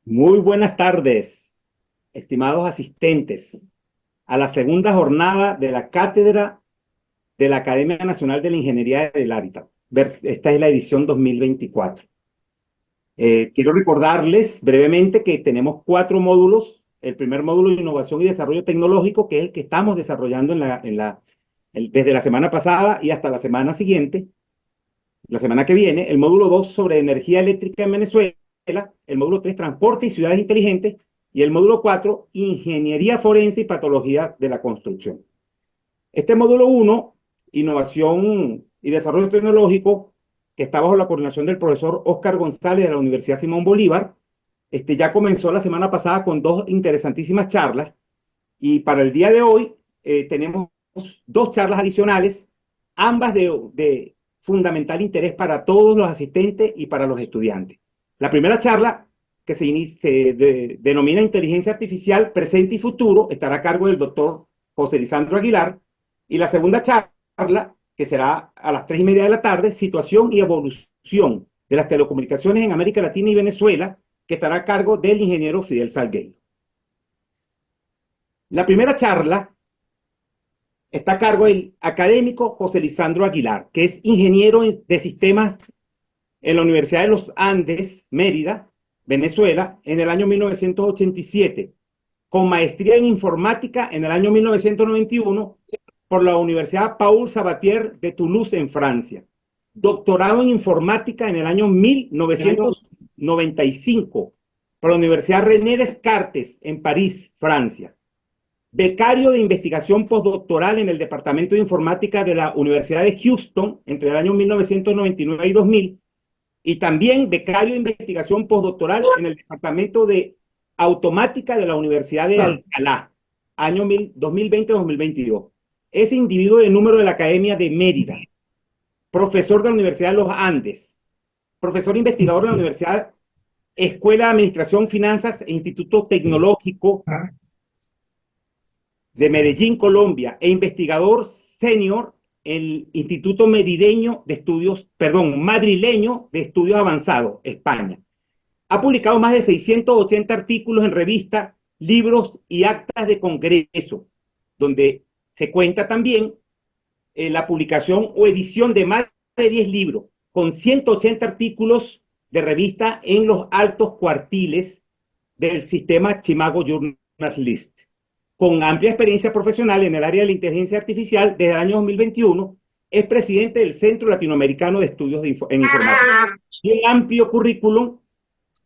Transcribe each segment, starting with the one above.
Muy buenas tardes, estimados asistentes, a la segunda jornada de la Cátedra de la Academia Nacional de la Ingeniería del Hábitat. Esta es la edición 2024. Quiero recordarles brevemente que tenemos 4 módulos. El primer módulo de Innovación y Desarrollo Tecnológico, que es el que estamos desarrollando desde la semana pasada y hasta la semana siguiente, la semana que viene. El módulo 2 sobre energía eléctrica en Venezuela. El módulo 3 transporte y ciudades inteligentes. Y el módulo 4 ingeniería forense y patología de la construcción. Este módulo 1 innovación y desarrollo tecnológico, que está bajo la coordinación del profesor Óscar González de la Universidad Simón Bolívar, ya comenzó la semana pasada con 2 interesantísimas charlas. Y para el día de hoy tenemos 2 charlas adicionales, ambas de fundamental interés para todos los asistentes y para los estudiantes. La primera charla, que se denomina Inteligencia Artificial Presente y Futuro, estará a cargo del doctor José Lisandro Aguilar. Y la segunda charla, que será a las 3:30 de la tarde, Situación y Evolución de las Telecomunicaciones en América Latina y Venezuela, que estará a cargo del ingeniero Fidel Salgueiro. La primera charla está a cargo del académico José Lisandro Aguilar, que es ingeniero de sistemas en la Universidad de los Andes, Mérida, Venezuela, en el año 1987, con maestría en informática en el año 1991 por la Universidad Paul Sabatier de Toulouse, en Francia. Doctorado en informática en el año 1995 por la Universidad René Descartes en París, Francia. Becario de investigación postdoctoral en el Departamento de Informática de la Universidad de Houston entre el año 1999 y 2000, y también becario de investigación postdoctoral en el Departamento de Automática de la Universidad de Alcalá, año 2020-2022. Es individuo de número de la Academia de Mérida, profesor de la Universidad de los Andes, profesor investigador de la Universidad Escuela de Administración, Finanzas e Instituto Tecnológico de Medellín, Colombia, e investigador senior en el Instituto Madrileño de Estudios Avanzados, España. Ha publicado más de 680 artículos en revistas, libros y actas de congreso, donde se cuenta también la publicación o edición de más de 10 libros, con 180 artículos de revista en los altos cuartiles del sistema Chimago Journal List. Con amplia experiencia profesional en el área de la inteligencia artificial desde el año 2021, es presidente del Centro Latinoamericano de Estudios en Informática. Y un amplio currículum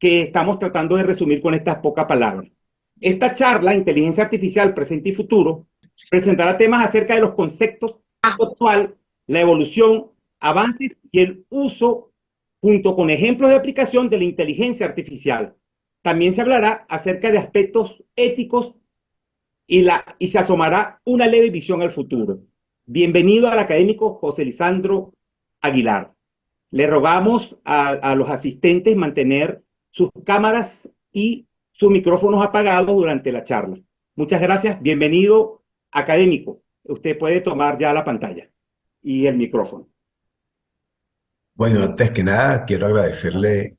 que estamos tratando de resumir con estas pocas palabras. Esta charla, Inteligencia Artificial Presente y Futuro, presentará temas acerca de los conceptos actual, la evolución, avances y el uso, junto con ejemplos de aplicación de la inteligencia artificial. También se hablará acerca de aspectos éticos y se asomará una leve visión al futuro. Bienvenido al académico José Lisandro Aguilar. Le rogamos a los asistentes mantener sus cámaras y sus micrófonos apagados durante la charla. Muchas gracias. Bienvenido, académico. Usted puede tomar ya la pantalla y el micrófono. Bueno, antes que nada, quiero agradecerle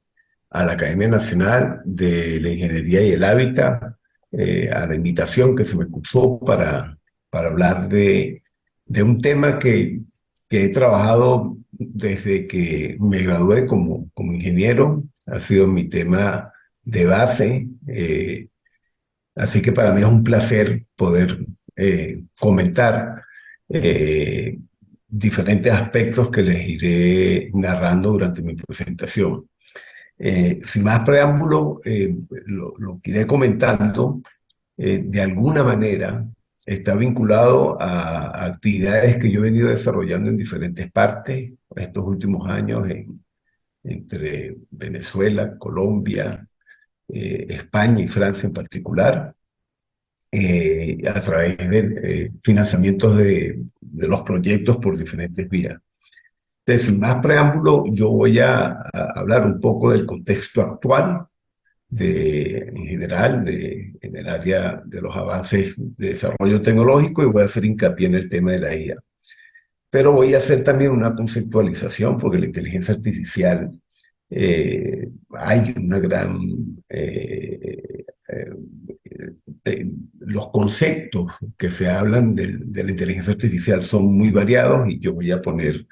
a la Academia Nacional de la Ingeniería y el Hábitat, a la invitación que se me cursó para hablar de un tema que he trabajado desde que me gradué como ingeniero. Ha sido mi tema de base, así que para mí es un placer poder comentar eh, diferentes aspectos que les iré narrando durante mi presentación. Sin más preámbulo, lo que iré comentando, de alguna manera está vinculado a actividades que yo he venido desarrollando en diferentes partes estos últimos años, entre Venezuela, Colombia, España y Francia en particular, a través de financiamientos de los proyectos por diferentes vías. Entonces, sin más preámbulo, yo voy a hablar un poco del contexto actual, en general, en el área de los avances de desarrollo tecnológico, y voy a hacer hincapié en el tema de la IA. Pero voy a hacer también una conceptualización, porque la inteligencia artificial, hay una gran eh, los conceptos que se hablan de la inteligencia artificial son muy variados y yo voy a poner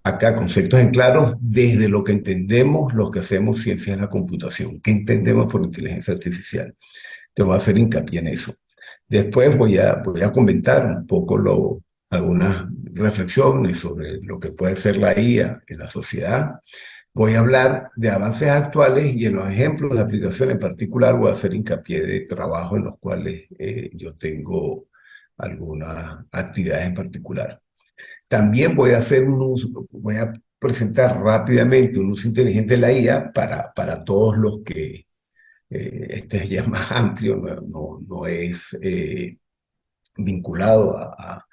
acá conceptos en claros desde lo que entendemos los que hacemos ciencias de la computación. ¿Qué entendemos por inteligencia artificial? Te voy a hacer hincapié en eso. Después voy a comentar un poco algunas reflexiones sobre lo que puede ser la IA en la sociedad. Voy a hablar de avances actuales y en los ejemplos de aplicación en particular voy a hacer hincapié de trabajo en los cuales yo tengo algunas actividades en particular. También voy a presentar rápidamente un uso inteligente de la IA para todos los que este es ya más amplio, no es vinculado a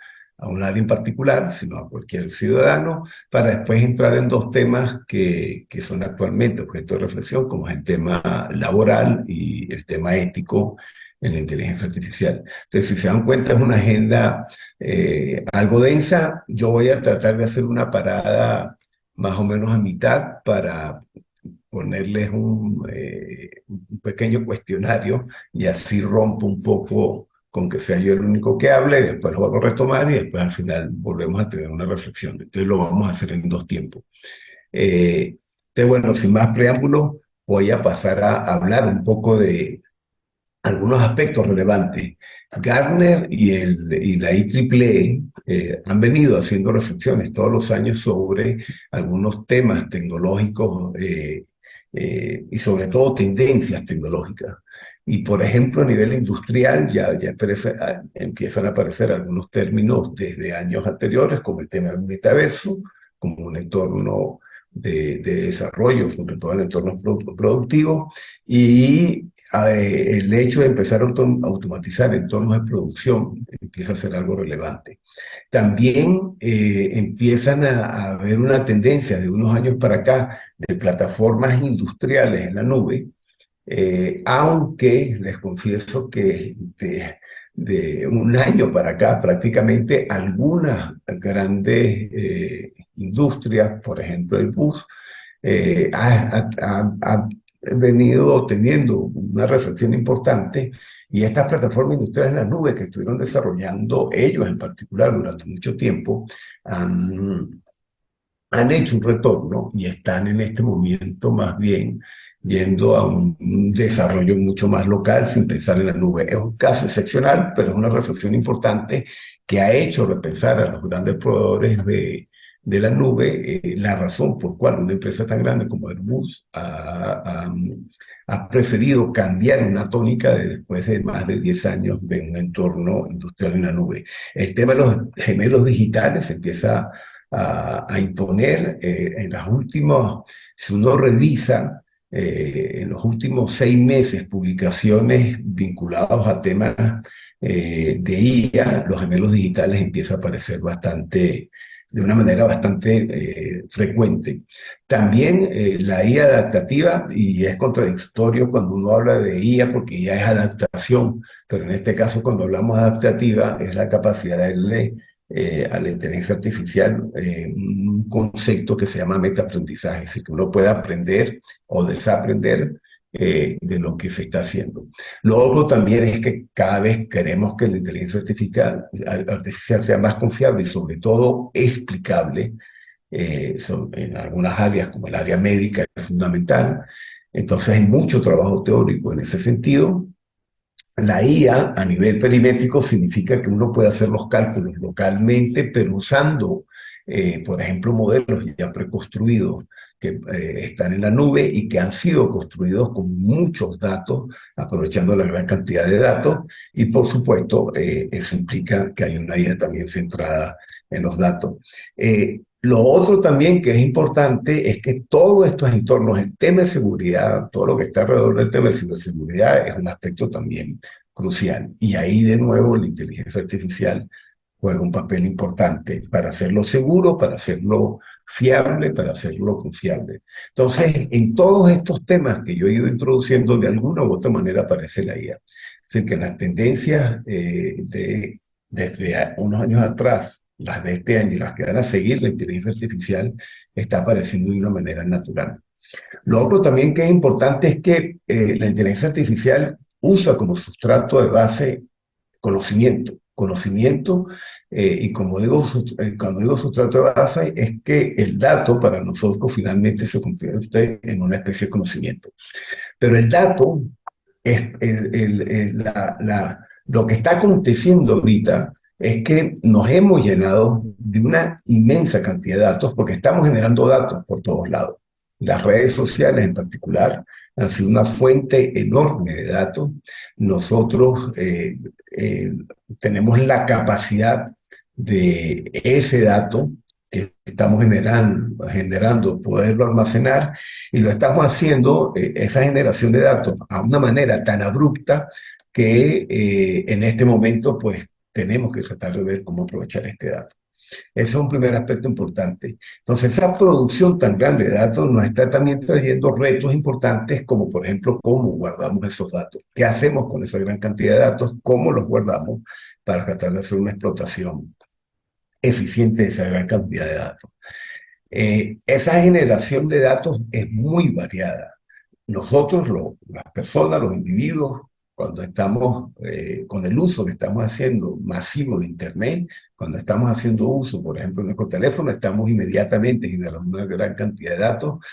un área en particular, sino a cualquier ciudadano, para después entrar en dos temas que son actualmente objeto de reflexión, como es el tema laboral y el tema ético en la inteligencia artificial. Entonces, si se dan cuenta, es una agenda algo densa. Yo voy a tratar de hacer una parada más o menos a mitad para ponerles un pequeño cuestionario y así rompo un poco con que sea yo el único que hable, y después lo vuelvo a retomar y después al final volvemos a tener una reflexión. Entonces lo vamos a hacer en dos tiempos. Bueno, sin más preámbulos, voy a pasar a hablar un poco de algunos aspectos relevantes. Gartner y la IEEE han venido haciendo reflexiones todos los años sobre algunos temas tecnológicos y sobre todo tendencias tecnológicas. Y por ejemplo, a nivel industrial empiezan a aparecer algunos términos desde años anteriores, como el tema del metaverso, como un entorno de desarrollo, sobre todo en entornos productivos, y el hecho de empezar a automatizar entornos de producción empieza a ser algo relevante. También empiezan a haber una tendencia de unos años para acá de plataformas industriales en la nube, aunque les confieso que de un año para acá prácticamente algunas grandes industrias, por ejemplo el bus, ha venido teniendo una reflexión importante y estas plataformas industriales en la nube que estuvieron desarrollando ellos en particular durante mucho tiempo han hecho un retorno y están en este momento más bien yendo a un desarrollo mucho más local sin pensar en la nube. Es un caso excepcional, pero es una reflexión importante que ha hecho repensar a los grandes proveedores de la nube la razón por cual una empresa tan grande como Airbus ha preferido cambiar una tónica después de más de 10 años de un entorno industrial en la nube. El tema de los gemelos digitales se empieza a imponer en las últimas, si uno revisa en los últimos 6 meses publicaciones vinculadas a temas de IA, los gemelos digitales empieza a aparecer de una manera bastante frecuente. También la IA adaptativa, y es contradictorio cuando uno habla de IA porque IA es adaptación, pero en este caso cuando hablamos de adaptativa es la capacidad de darle a la inteligencia artificial un concepto que se llama metaaprendizaje, es decir, que uno puede aprender o desaprender de lo que se está haciendo. Lo otro también es que cada vez queremos que la inteligencia artificial sea más confiable y sobre todo explicable. En algunas áreas, como el área médica, es fundamental. Entonces hay mucho trabajo teórico en ese sentido. La IA a nivel perimétrico significa que uno puede hacer los cálculos localmente, pero usando, por ejemplo, modelos ya preconstruidos que están en la nube y que han sido construidos con muchos datos, aprovechando la gran cantidad de datos. Y por supuesto, eso implica que hay una IA también centrada en los datos. Lo otro también que es importante es que todos estos entornos, el tema de seguridad, todo lo que está alrededor del tema de ciberseguridad es un aspecto también crucial. Y ahí de nuevo la inteligencia artificial juega un papel importante para hacerlo seguro, para hacerlo fiable, para hacerlo confiable. Entonces, en todos estos temas que yo he ido introduciendo, de alguna u otra manera aparece la IA. Es decir, que las tendencias desde unos años atrás, las de este año y las que van a seguir, la inteligencia artificial está apareciendo de una manera natural. Lo otro también que es importante es que la inteligencia artificial usa como sustrato de base conocimiento. Conocimiento, y como digo, cuando digo sustrato de base, es que el dato para nosotros finalmente se convierte en una especie de conocimiento. Pero el dato es lo que está aconteciendo ahorita es que nos hemos llenado de una inmensa cantidad de datos porque estamos generando datos por todos lados. Las redes sociales en particular han sido una fuente enorme de datos. Nosotros eh, tenemos la capacidad de ese dato que estamos generando poderlo almacenar y lo estamos haciendo, esa generación de datos, a una manera tan abrupta que en este momento pues tenemos que tratar de ver cómo aprovechar este dato. Ese es un primer aspecto importante. Entonces, esa producción tan grande de datos nos está también trayendo retos importantes, como por ejemplo, cómo guardamos esos datos, qué hacemos con esa gran cantidad de datos, cómo los guardamos para tratar de hacer una explotación eficiente de esa gran cantidad de datos. Esa generación de datos es muy variada. Nosotros, las personas, los individuos, cuando estamos con el uso que estamos haciendo masivo de Internet, cuando estamos haciendo uso, por ejemplo, en nuestro teléfono, estamos inmediatamente generando una gran cantidad de datos,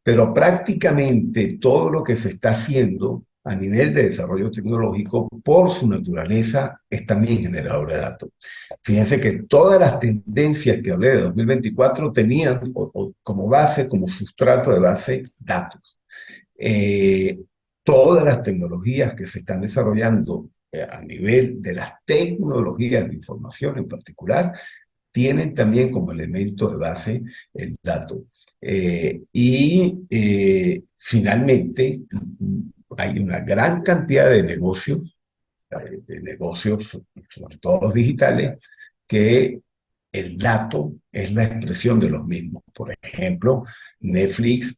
pero prácticamente todo lo que se está haciendo a nivel de desarrollo tecnológico, por su naturaleza, es también generador de datos. Fíjense que todas las tendencias que hablé de 2024 tenían como base, como sustrato de base, datos. Eh, Todas las tecnologías que se están desarrollando a nivel de las tecnologías de información en particular, tienen también como elemento de base el dato. Finalmente, hay una gran cantidad de negocios, sobre todo digitales, que el dato es la expresión de los mismos. Por ejemplo, Netflix,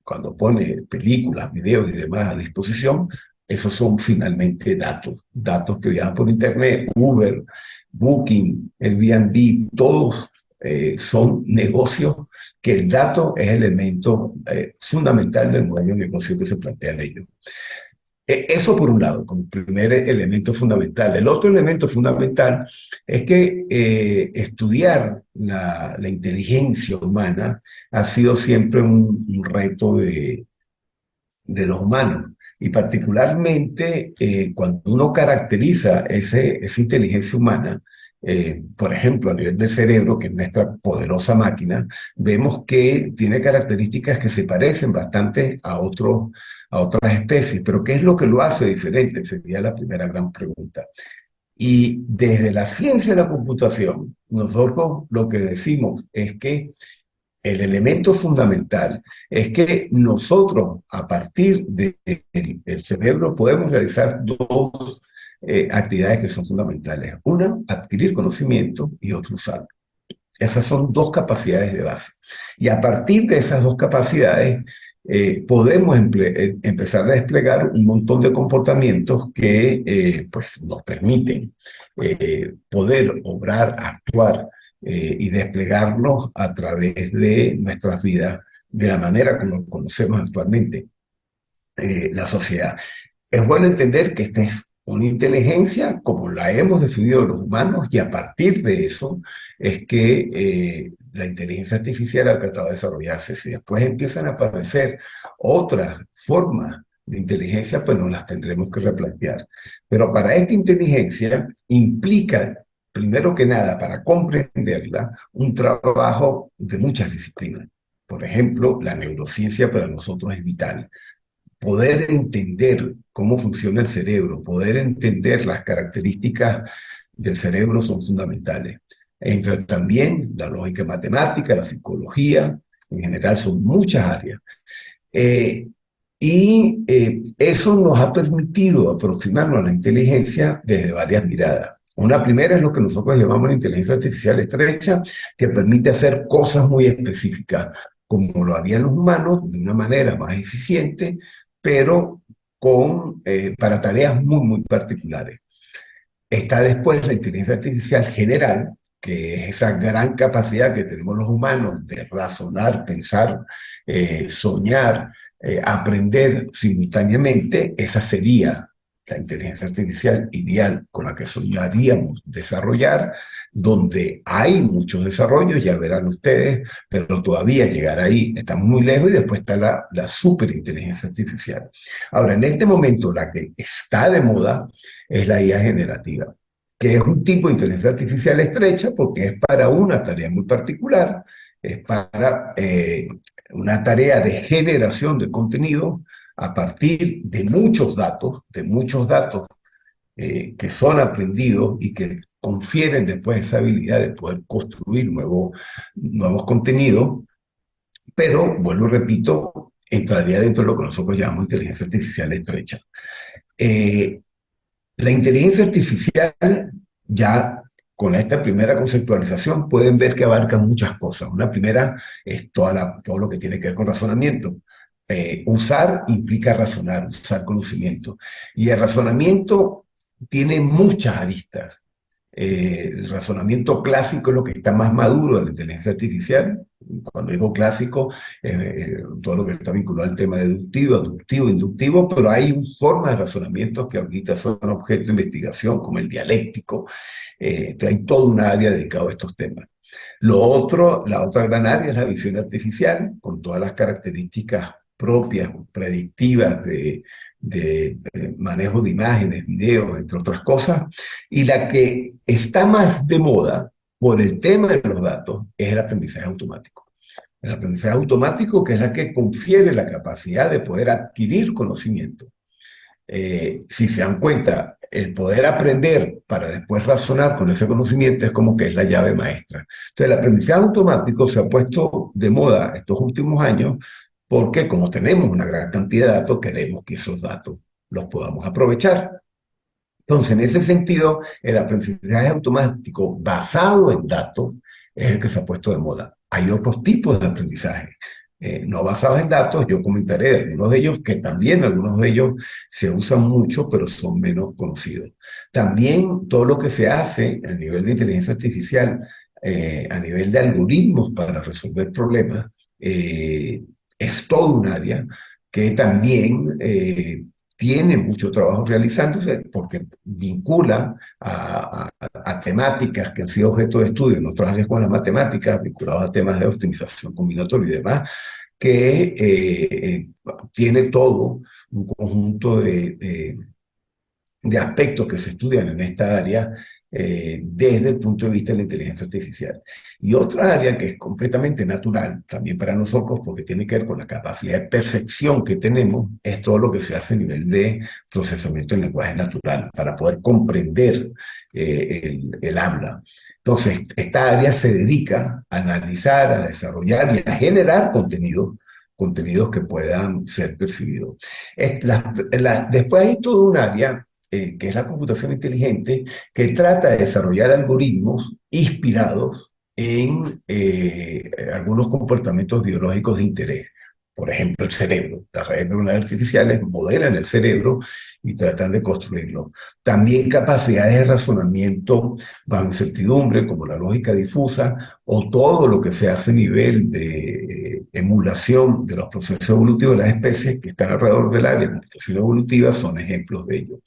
cuando pone películas, videos y demás a disposición, esos son finalmente datos, datos que viajan por Internet. Uber, Booking, Airbnb, todos son negocios que el dato es elemento fundamental del modelo de negocio que se plantea en ellos. Eso por un lado, como primer elemento fundamental. El otro elemento fundamental es que estudiar la inteligencia humana ha sido siempre un reto de los humanos. Y particularmente cuando uno caracteriza esa inteligencia humana, por ejemplo, a nivel del cerebro, que es nuestra poderosa máquina, vemos que tiene características que se parecen bastante a otras especies. Pero ¿qué es lo que lo hace diferente? Sería la primera gran pregunta. Y desde la ciencia de la computación, nosotros lo que decimos es que el elemento fundamental es que nosotros, a partir del cerebro, podemos realizar dos actividades que son fundamentales. Una, adquirir conocimiento y otra, usarlo. Esas son dos capacidades de base. Y a partir de esas dos capacidades, podemos empezar a desplegar un montón de comportamientos que pues nos permiten poder obrar, actuar y desplegarlos a través de nuestras vidas de la manera como conocemos actualmente la sociedad. Es bueno entender que esta es una inteligencia como la hemos definido los humanos y a partir de eso es que la inteligencia artificial ha tratado de desarrollarse. Si después empiezan a aparecer otras formas de inteligencia, pues no las tendremos que replantear. Pero para esta inteligencia implica, primero que nada, para comprenderla, un trabajo de muchas disciplinas. Por ejemplo, la neurociencia para nosotros es vital. Poder entender cómo funciona el cerebro, poder entender las características del cerebro son fundamentales. Entra también la lógica matemática, la psicología, en general son muchas áreas. Eso nos ha permitido aproximarnos a la inteligencia desde varias miradas. Una primera es lo que nosotros llamamos la inteligencia artificial estrecha, que permite hacer cosas muy específicas, como lo harían los humanos, de una manera más eficiente, pero para tareas muy, muy particulares. Está después la inteligencia artificial general, que es esa gran capacidad que tenemos los humanos de razonar, pensar, soñar, aprender simultáneamente, esa sería la inteligencia artificial ideal con la que soñaríamos desarrollar, donde hay muchos desarrollos, ya verán ustedes, pero todavía llegar ahí estamos muy lejos y después está la superinteligencia artificial. Ahora, en este momento la que está de moda es la IA generativa, que es un tipo de inteligencia artificial estrecha porque es para una tarea muy particular, es para una tarea de generación de contenido a partir de muchos datos que son aprendidos y que confieren después esa habilidad de poder construir nuevos contenidos, pero, vuelvo y repito, entraría dentro de lo que nosotros llamamos inteligencia artificial estrecha. Eh, la inteligencia artificial, ya con esta primera conceptualización, pueden ver que abarca muchas cosas. Una primera es todo lo que tiene que ver con razonamiento. Usar implica razonar, usar conocimiento. Y el razonamiento tiene muchas aristas. El razonamiento clásico es lo que está más maduro de la inteligencia artificial. Cuando digo clásico, todo lo que está vinculado al tema deductivo, aductivo, inductivo, pero hay formas de razonamiento que ahorita son objeto de investigación, como el dialéctico. Entonces hay toda una área dedicada a estos temas. La otra gran área es la visión artificial, con todas las características propias, predictivas de manejo de imágenes, videos, entre otras cosas, y la que está más de moda por el tema de los datos es el aprendizaje automático. El aprendizaje automático, que es la que confiere la capacidad de poder adquirir conocimiento. Si se dan cuenta, el poder aprender para después razonar con ese conocimiento es como que es la llave maestra. Entonces, el aprendizaje automático se ha puesto de moda estos últimos años porque como tenemos una gran cantidad de datos, queremos que esos datos los podamos aprovechar. Entonces, en ese sentido, el aprendizaje automático basado en datos es el que se ha puesto de moda. Hay otros tipos de aprendizaje no basados en datos. Yo comentaré algunos de ellos, que también algunos de ellos se usan mucho, pero son menos conocidos. También todo lo que se hace a nivel de inteligencia artificial, a nivel de algoritmos para resolver problemas, es todo un área que también tiene mucho trabajo realizándose porque vincula a temáticas que han sido objeto de estudio en otras áreas como las matemáticas, vinculadas a temas de optimización combinatoria y demás, que tiene todo un conjunto de aspectos que se estudian en esta área desde el punto de vista de la inteligencia artificial. Y otra área que es completamente natural también para nosotros, porque tiene que ver con la capacidad de percepción que tenemos, es todo lo que se hace a nivel de procesamiento del lenguaje natural, para poder comprender el habla. Entonces, esta área se dedica a analizar, a desarrollar y a generar contenidos que puedan ser percibidos. Después hay todo un área que es la computación inteligente, que trata de desarrollar algoritmos inspirados en algunos comportamientos biológicos de interés. Por ejemplo, el cerebro. Las redes neuronales artificiales modelan el cerebro y tratan de construirlo. También capacidades de razonamiento bajo incertidumbre, como la lógica difusa, o todo lo que se hace a nivel de emulación de los procesos evolutivos de las especies que están alrededor del área de computación evolutiva son ejemplos de ello.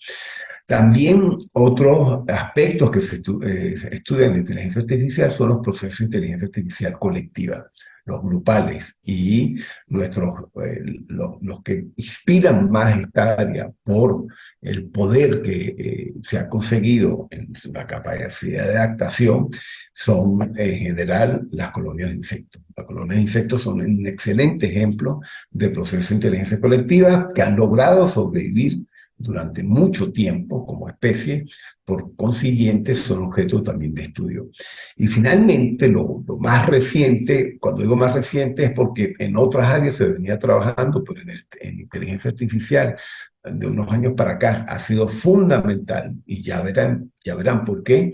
También otros aspectos que se estudian en inteligencia artificial son los procesos de inteligencia artificial colectiva, los grupales, y los que inspiran más esta área por el poder que se ha conseguido en la capacidad de adaptación son en general las colonias de insectos. Las colonias de insectos son un excelente ejemplo de proceso de inteligencia colectiva que han logrado sobrevivir durante mucho tiempo como especie, por consiguiente son objeto también de estudio. Y finalmente, lo más reciente, cuando digo más reciente es porque en otras áreas se venía trabajando, pero en inteligencia artificial de unos años para acá ha sido fundamental, y ya verán por qué,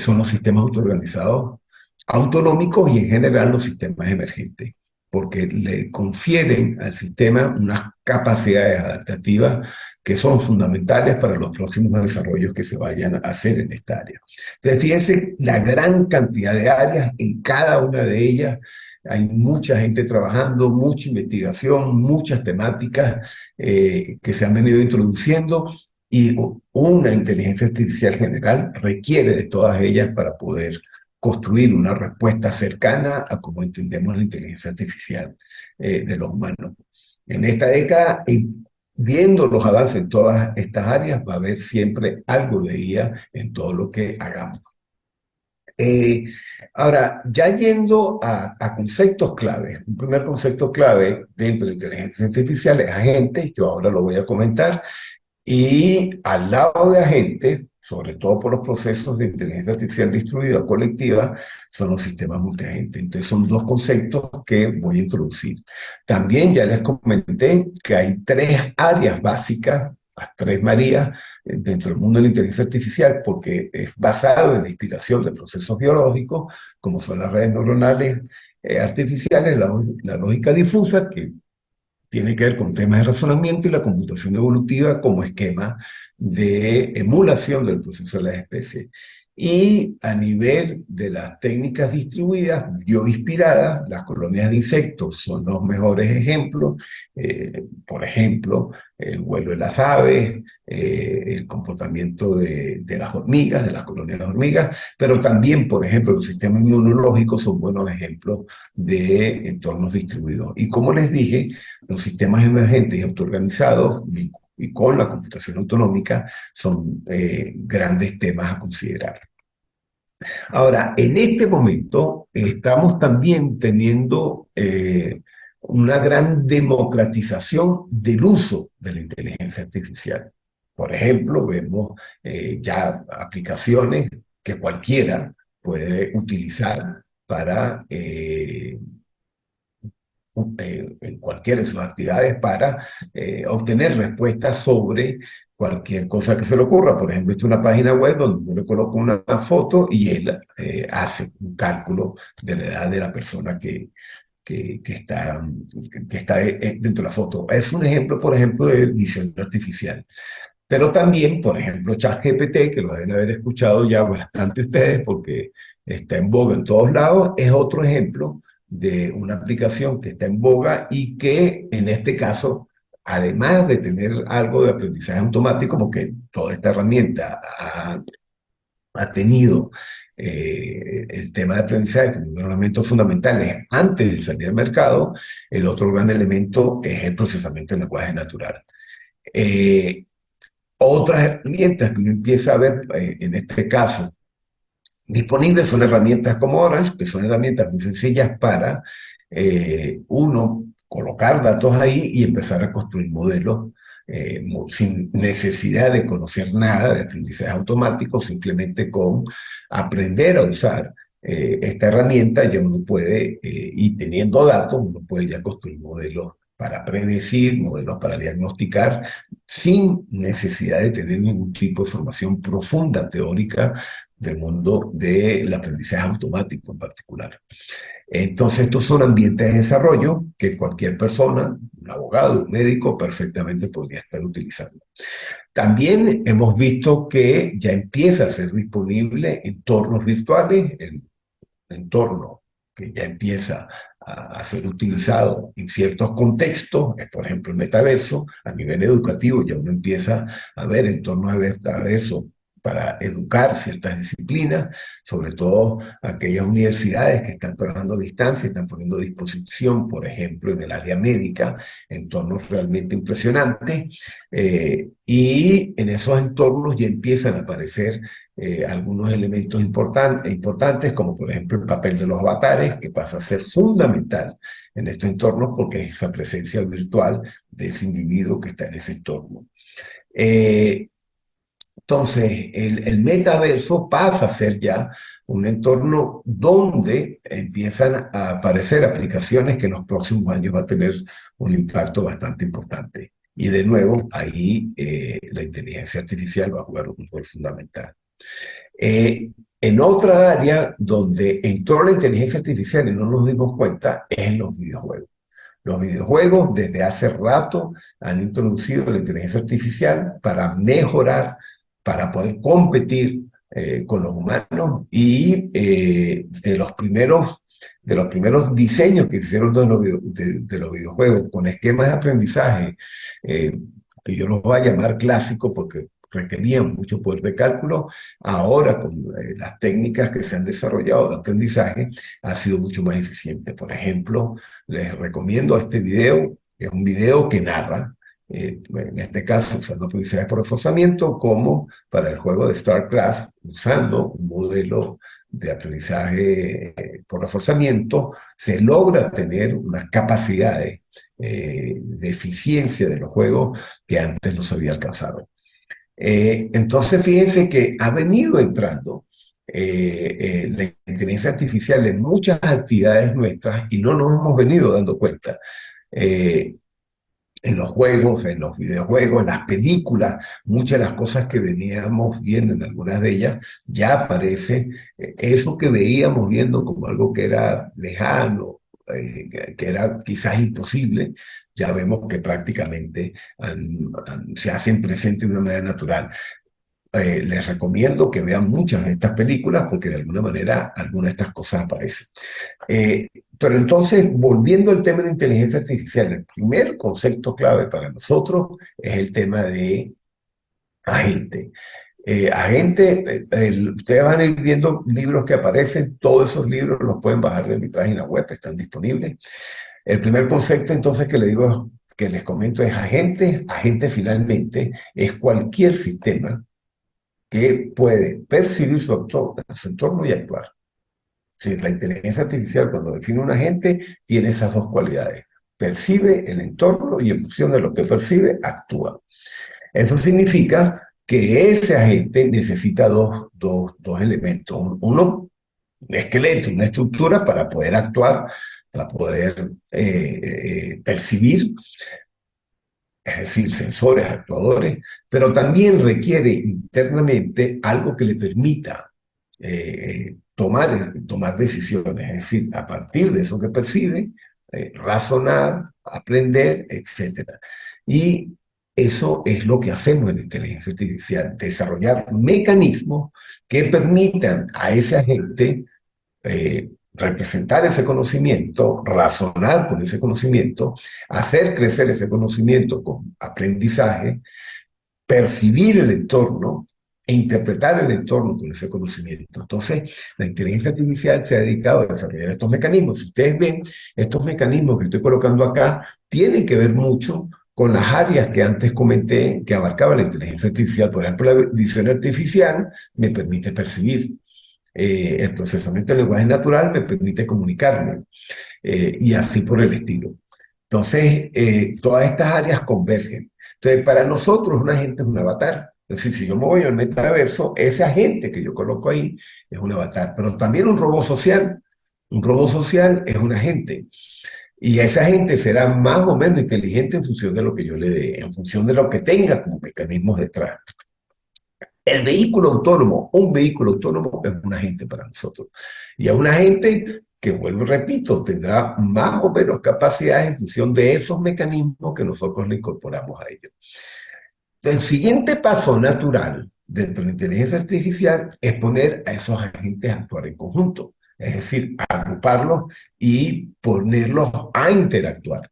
son los sistemas autoorganizados autonómicos y en general los sistemas emergentes. porque le confieren al sistema unas capacidades adaptativas que son fundamentales para los próximos desarrollos que se vayan a hacer en esta área. Entonces, fíjense la gran cantidad de áreas, en cada una de ellas hay mucha gente trabajando, mucha investigación, muchas temáticas que se han venido introduciendo, y una inteligencia artificial general requiere de todas ellas para poder construir una respuesta cercana a cómo entendemos la inteligencia artificial de los humanos. En esta década, viendo los avances en todas estas áreas, va a haber siempre algo de IA en todo lo que hagamos. Eh, Ahora, ya yendo a conceptos claves, un primer concepto clave dentro de la inteligencia artificial es agentes, yo ahora lo voy a comentar, y al lado de agentes, sobre todo por los procesos de inteligencia artificial distribuida o colectiva, son los sistemas multiagentes. Entonces son dos conceptos que voy a introducir. También ya les comenté que hay tres áreas básicas, las tres Marías, dentro del mundo de la inteligencia artificial, porque es basado en la inspiración de procesos biológicos, como son las redes neuronales artificiales, la lógica difusa, que tiene que ver con temas de razonamiento, y la computación evolutiva como esquema de emulación del proceso de las especies. Y a nivel de las técnicas distribuidas, bioinspiradas, las colonias de insectos son los mejores ejemplos. Por ejemplo, el vuelo de las aves, el comportamiento de las hormigas, de las colonias de hormigas, pero también, por ejemplo, los sistemas inmunológicos son buenos ejemplos de entornos distribuidos. Y como les dije, los sistemas emergentes y autoorganizados y con la computación autonómica son grandes temas a considerar. Ahora, en este momento estamos también teniendo una gran democratización del uso de la inteligencia artificial. Por ejemplo, vemos ya aplicaciones que cualquiera puede utilizar para en cualquiera de sus actividades para obtener respuestas sobre cualquier cosa que se le ocurra. Por ejemplo, esta es una página web donde yo le coloco una foto y él hace un cálculo de la edad de la persona que está dentro de la foto. Es un ejemplo, por ejemplo, de visión artificial. Pero también, por ejemplo, ChatGPT, que lo deben haber escuchado ya bastante ustedes porque está en boga en todos lados, es otro ejemplo de una aplicación que está en boga y que en este caso, además de tener algo de aprendizaje automático, porque toda esta herramienta ha tenido el tema de aprendizaje como un elemento fundamental antes de salir al mercado, el otro gran elemento es el procesamiento del lenguaje natural. Otras herramientas que uno empieza a ver, en este caso, disponibles son herramientas como Orange, que son herramientas muy sencillas para uno colocar datos ahí y empezar a construir modelos sin necesidad de conocer nada de aprendizaje automático, simplemente con aprender a usar esta herramienta ya uno puede, y teniendo datos, uno puede ya construir modelos para predecir, modelos para diagnosticar, sin necesidad de tener ningún tipo de formación profunda teórica del mundo del aprendizaje automático en particular. Entonces, estos son ambientes de desarrollo que cualquier persona, un abogado, un médico, perfectamente podría estar utilizando. También hemos visto que ya empieza a ser disponible entornos virtuales, el entorno que ya empieza a ser utilizado en ciertos contextos, es por ejemplo el metaverso. A nivel educativo ya uno empieza a ver entornos de metaverso para educar ciertas disciplinas, sobre todo aquellas universidades que están trabajando a distancia, están poniendo a disposición, por ejemplo, en el área médica, entornos realmente impresionantes, y en esos entornos ya empiezan a aparecer algunos elementos importantes, como por ejemplo el papel de los avatares, que pasa a ser fundamental en estos entornos porque es esa presencia virtual de ese individuo que está en ese entorno. Entonces, el metaverso pasa a ser ya un entorno donde empiezan a aparecer aplicaciones que en los próximos años va a tener un impacto bastante importante. Y de nuevo, ahí la inteligencia artificial va a jugar un rol fundamental. En otra área donde entró la inteligencia artificial y no nos dimos cuenta es en los videojuegos. Los videojuegos desde hace rato han introducido la inteligencia artificial para mejorar, para poder competir con los humanos y de los primeros diseños que hicieron de los videojuegos con esquemas de aprendizaje, eh, que yo los voy a llamar clásicos porque requerían mucho poder de cálculo, ahora con las técnicas que se han desarrollado de aprendizaje ha sido mucho más eficiente. Por ejemplo, les recomiendo este video, que es un video que narra, en este caso usando aprendizaje por reforzamiento, como para el juego de StarCraft, usando un modelo de aprendizaje por reforzamiento, se logra tener unas capacidades de eficiencia de los juegos que antes no se había alcanzado. Entonces, fíjense que ha venido entrando la inteligencia artificial en muchas actividades nuestras y no nos hemos venido dando cuenta. Eh, en los juegos, en los videojuegos, en las películas, muchas de las cosas que veníamos viendo en algunas de ellas, ya aparece eso que veíamos viendo como algo que era lejano, que era quizás imposible, ya vemos que prácticamente se hacen presentes de una manera natural. Les recomiendo que vean muchas de estas películas porque de alguna manera algunas de estas cosas aparecen. Eh, pero entonces, volviendo al tema de inteligencia artificial, el primer concepto clave para nosotros es el tema de agente. Ustedes van a ir viendo libros que aparecen, todos esos libros los pueden bajar de mi página web, están disponibles. El primer concepto entonces que les digo, que les comento es agente. Agente finalmente es cualquier sistema que puede percibir su entorno y actuar. Sí, la inteligencia artificial, cuando define un agente, tiene esas dos cualidades. Percibe el entorno y en función de lo que percibe, actúa. Eso significa que ese agente necesita dos elementos. Uno, un esqueleto, una estructura para poder actuar, para poder percibir, es decir, sensores, actuadores, pero también requiere internamente algo que le permita tomar decisiones, es decir, a partir de eso que percibe, razonar, aprender, etcétera. Y eso es lo que hacemos en la inteligencia artificial, desarrollar mecanismos que permitan a ese agente representar ese conocimiento, razonar con ese conocimiento, hacer crecer ese conocimiento con aprendizaje, percibir el entorno e interpretar el entorno con ese conocimiento. Entonces, la inteligencia artificial se ha dedicado a desarrollar estos mecanismos. Si ustedes ven, estos mecanismos que estoy colocando acá tienen que ver mucho con las áreas que antes comenté que abarcaba la inteligencia artificial. Por ejemplo, la visión artificial me permite percibir. El procesamiento del lenguaje natural me permite comunicarme y así por el estilo. Entonces, todas estas áreas convergen. Entonces, para nosotros un agente es un avatar. Es decir, si yo me voy al metaverso, ese agente que yo coloco ahí es un avatar. Pero también un robot social. Un robot social es un agente. Y ese agente será más o menos inteligente en función de lo que yo le dé, en función de lo que tenga como mecanismos detrás. El vehículo autónomo, un vehículo autónomo es un agente para nosotros. Y es un agente que, vuelvo y repito, tendrá más o menos capacidades en función de esos mecanismos que nosotros le incorporamos a ellos. El siguiente paso natural dentro de la inteligencia artificial es poner a esos agentes a actuar en conjunto, es decir, agruparlos y ponerlos a interactuar.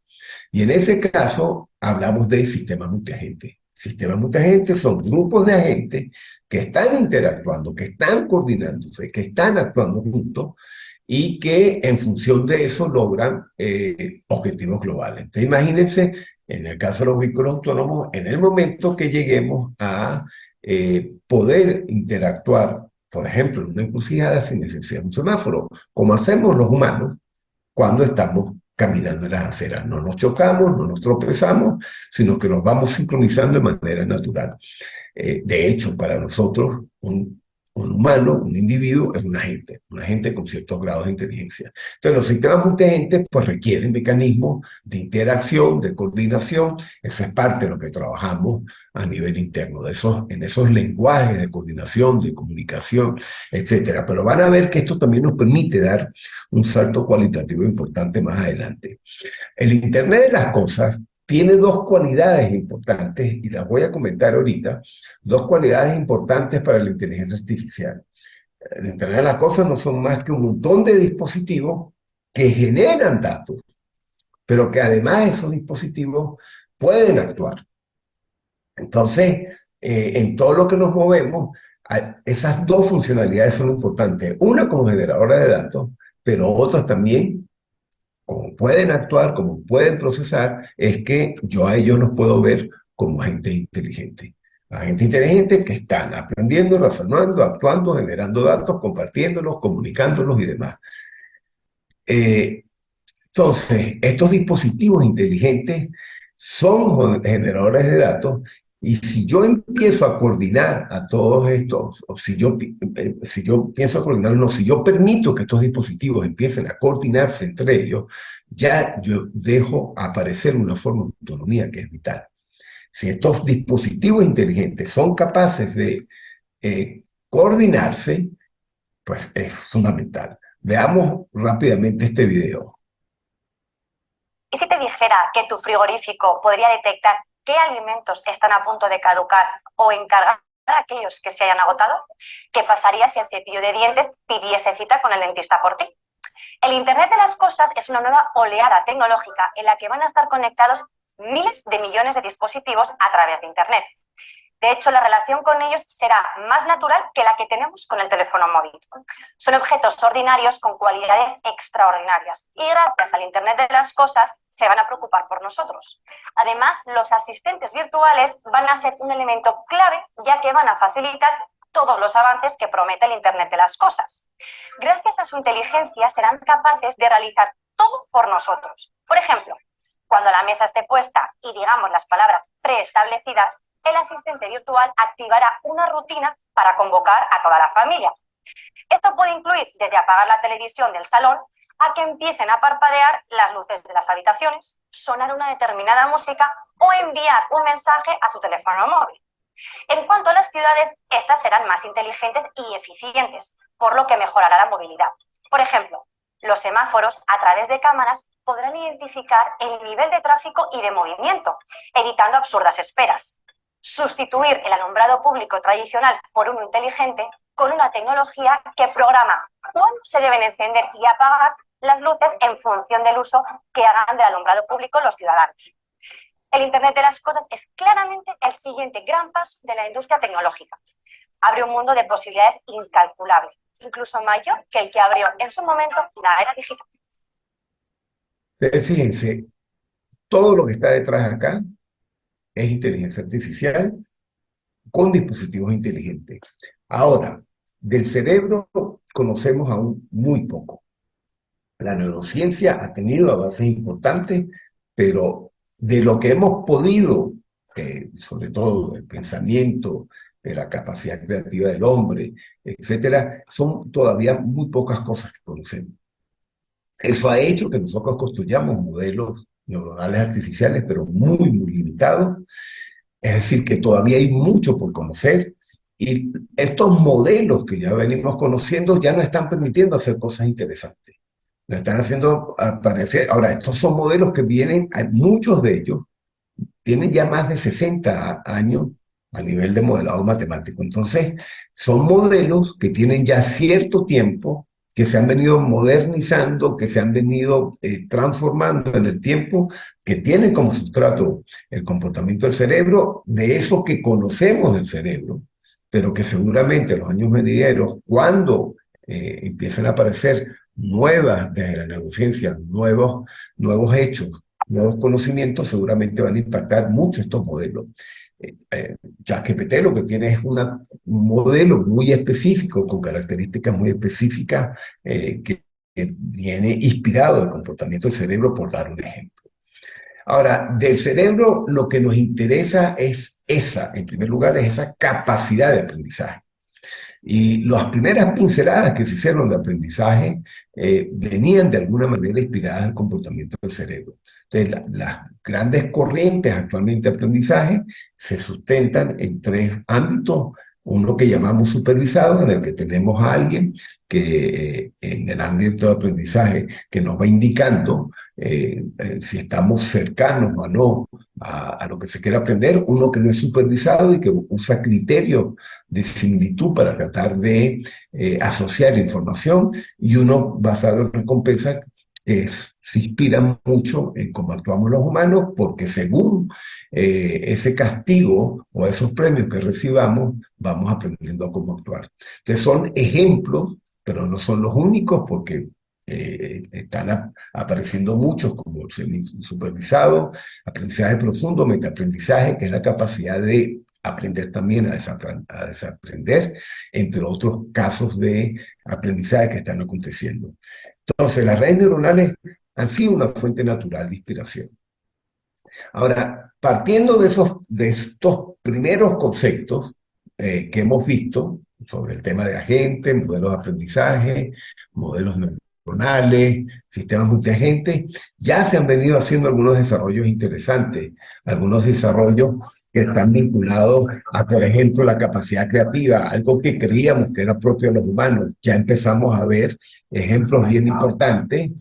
Y en ese caso hablamos de sistemas multiagentes. Sistemas multiagentes son grupos de agentes que están interactuando, que están coordinándose, que están actuando juntos y que en función de eso logran objetivos globales. Entonces imagínense, en el caso de los vehículos autónomos, en el momento que lleguemos a poder interactuar, por ejemplo, en una encrucijada sin necesidad de un semáforo, como hacemos los humanos cuando estamos caminando en las aceras. No nos chocamos, no nos tropezamos, sino que nos vamos sincronizando de manera natural. De hecho, para nosotros, Un humano, un individuo, es un agente con ciertos grados de inteligencia. Entonces, los sistemas multiagentes pues requieren mecanismos de interacción, de coordinación. Eso es parte de lo que trabajamos a nivel interno, en esos lenguajes de coordinación, de comunicación, etcétera. Pero van a ver que esto también nos permite dar un salto cualitativo importante más adelante. El Internet de las cosas tiene dos cualidades importantes, y las voy a comentar ahorita, dos cualidades importantes para la inteligencia artificial. El Internet de las cosas no son más que un montón de dispositivos que generan datos, pero que además esos dispositivos pueden actuar. Entonces, en todo lo que nos movemos, esas dos funcionalidades son importantes. Una como generadora de datos, pero otras también como pueden actuar, como pueden procesar, es que yo a ellos los puedo ver como agentes inteligentes. Agentes inteligentes que están aprendiendo, razonando, actuando, generando datos, compartiéndolos, comunicándolos y demás. Eh, entonces, estos dispositivos inteligentes son generadores de datos y si yo empiezo a coordinar a todos estos, o si yo pienso a coordinarlos, si yo permito que estos dispositivos empiecen a coordinarse entre ellos, ya yo dejo aparecer una forma de autonomía que es vital. Si estos dispositivos inteligentes son capaces de coordinarse, pues es fundamental. Veamos rápidamente este video. ¿Y si te dijera que tu frigorífico podría detectar qué alimentos están a punto de caducar o encargar a aquellos que se hayan agotado? ¿Qué pasaría si el cepillo de dientes pidiese cita con el dentista por ti? El Internet de las cosas es una nueva oleada tecnológica en la que van a estar conectados miles de millones de dispositivos a través de Internet. De hecho, la relación con ellos será más natural que la que tenemos con el teléfono móvil. Son objetos ordinarios con cualidades extraordinarias y gracias al Internet de las cosas se van a preocupar por nosotros. Además, los asistentes virtuales van a ser un elemento clave ya que van a facilitar todos los avances que promete el Internet de las cosas. Gracias a su inteligencia serán capaces de realizar todo por nosotros. Por ejemplo, cuando la mesa esté puesta y digamos las palabras preestablecidas, el asistente virtual activará una rutina para convocar a toda la familia. Esto puede incluir desde apagar la televisión del salón a que empiecen a parpadear las luces de las habitaciones, sonar una determinada música o enviar un mensaje a su teléfono móvil. En cuanto a las ciudades, estas serán más inteligentes y eficientes, por lo que mejorará la movilidad. Por ejemplo, los semáforos, a través de cámaras, podrán identificar el nivel de tráfico y de movimiento, evitando absurdas esperas. Sustituir el alumbrado público tradicional por uno inteligente con una tecnología que programa cuándo se deben encender y apagar las luces en función del uso que hagan del alumbrado público los ciudadanos. El Internet de las cosas es claramente el siguiente gran paso de la industria tecnológica. Abre un mundo de posibilidades incalculables, incluso mayor que el que abrió en su momento la era digital. Fíjense, todo lo que está detrás acá es inteligencia artificial con dispositivos inteligentes. Ahora, del cerebro conocemos aún muy poco. La neurociencia ha tenido avances importantes, pero de lo que hemos podido, sobre todo del pensamiento, de la capacidad creativa del hombre, etcétera, son todavía muy pocas cosas que conocemos. Eso ha hecho que nosotros construyamos modelos neuronales artificiales, pero muy, muy limitados. Es decir, que todavía hay mucho por conocer y estos modelos que ya venimos conociendo ya nos están permitiendo hacer cosas interesantes. Nos están haciendo aparecer. Ahora, estos son modelos que vienen, muchos de ellos tienen ya más de 60 años a nivel de modelado matemático. Entonces, son modelos que tienen ya cierto tiempo, que se han venido modernizando, que se han venido transformando en el tiempo, que tienen como sustrato el comportamiento del cerebro, de eso que conocemos del cerebro, pero que seguramente en los años venideros, cuando empiecen a aparecer nuevas, desde la neurociencia, nuevos hechos, nuevos conocimientos, seguramente van a impactar mucho estos modelos. ChatGPT lo que tiene es un modelo muy específico, con características muy específicas, que viene inspirado del comportamiento del cerebro, por dar un ejemplo. Ahora, del cerebro lo que nos interesa es en primer lugar, es esa capacidad de aprendizaje. Y las primeras pinceladas que se hicieron de aprendizaje venían de alguna manera inspiradas al comportamiento del cerebro. Entonces, las grandes corrientes actualmente de aprendizaje se sustentan en tres ámbitos. Uno que llamamos supervisado, en el que tenemos a alguien que en el ámbito de aprendizaje que nos va indicando si estamos cercanos o no a lo que se quiere aprender. Uno que no es supervisado y que usa criterios de similitud para tratar de asociar información, y uno basado en recompensas que se inspira mucho en cómo actuamos los humanos, porque según ese castigo o esos premios que recibamos, vamos aprendiendo a cómo actuar. Entonces son ejemplos, pero no son los únicos, porque están apareciendo muchos, como el semi-supervisado, aprendizaje profundo, metaaprendizaje, que es la capacidad de aprender también a desaprender, entre otros casos de aprendizaje que están aconteciendo. Entonces, las redes neuronales han sido una fuente natural de inspiración. Ahora, partiendo de estos primeros conceptos que hemos visto sobre el tema de agentes, modelos de aprendizaje, modelos neuronales, sistemas multiagentes, ya se han venido haciendo algunos desarrollos interesantes, algunos desarrollos que están vinculados a, por ejemplo, la capacidad creativa, algo que creíamos que era propio de los humanos. Ya empezamos a ver ejemplos bien importantes,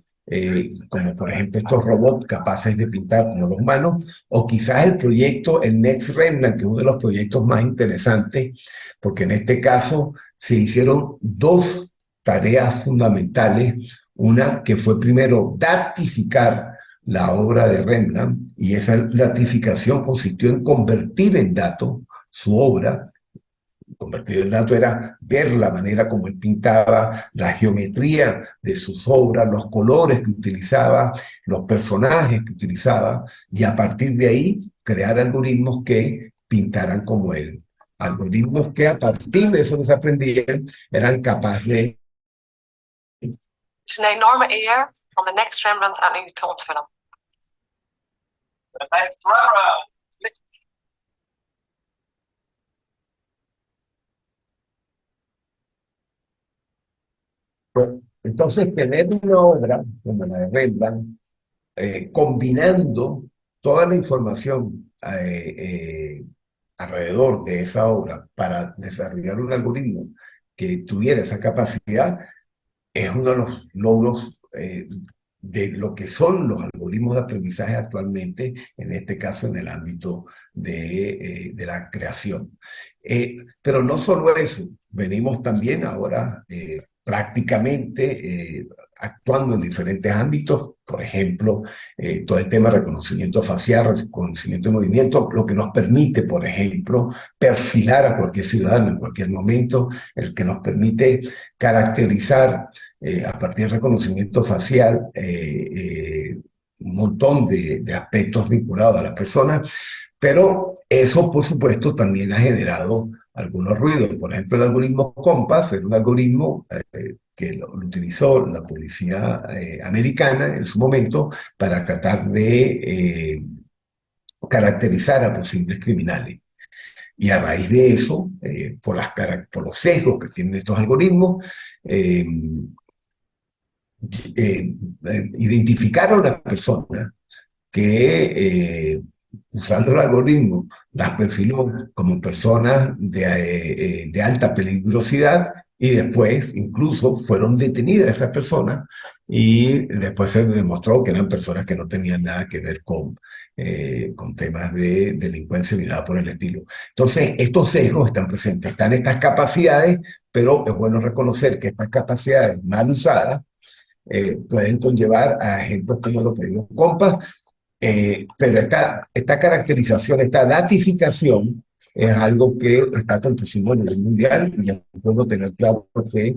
como por ejemplo estos robots capaces de pintar como los humanos, o quizás el proyecto, el Next Remnant, que es uno de los proyectos más interesantes, porque en este caso se hicieron dos tareas fundamentales. Una que fue primero datificar la obra de Rembrandt, y esa datificación consistió en convertir en dato su obra. Convertir el dato era ver la manera como él pintaba, la geometría de sus obras, los colores que utilizaba, los personajes que utilizaba, y a partir de ahí crear algoritmos que pintaran como él. Algoritmos que a partir de eso que se aprendían eran capaces de... Het is een enorme eer om de Next Rembrandt aan u te ontvangen. The next Rembrandt. Entonces, tener una obra como la de Rembrandt, combinando toda la información alrededor de esa obra para desarrollar un algoritmo que tuviera esa capacidad, es uno de los logros de lo que son los algoritmos de aprendizaje actualmente, en este caso en el ámbito de la creación. Pero no solo eso, venimos también ahora prácticamente actuando en diferentes ámbitos, por ejemplo, todo el tema de reconocimiento facial, reconocimiento de movimiento, lo que nos permite, por ejemplo, perfilar a cualquier ciudadano en cualquier momento, el que nos permite caracterizar a partir del reconocimiento facial un montón de aspectos vinculados a las personas, pero eso, por supuesto, también ha generado algunos ruidos. Por ejemplo, el algoritmo COMPAS era un algoritmo que lo utilizó la policía americana en su momento para tratar de caracterizar a posibles criminales. Y a raíz de eso, por los sesgos que tienen estos algoritmos, identificaron a las personas que, usando el algoritmo, las perfiló como personas de alta peligrosidad, y después incluso fueron detenidas esas personas, y después se demostró que eran personas que no tenían nada que ver con temas de delincuencia ni nada por el estilo. Entonces, estos sesgos están presentes, están estas capacidades, pero es bueno reconocer que estas capacidades mal usadas pueden conllevar a ejemplos como lo que digo COMPAS, pero esta caracterización, esta datificación, es algo que está aconteciendo a nivel mundial, y ya puedo tener claro que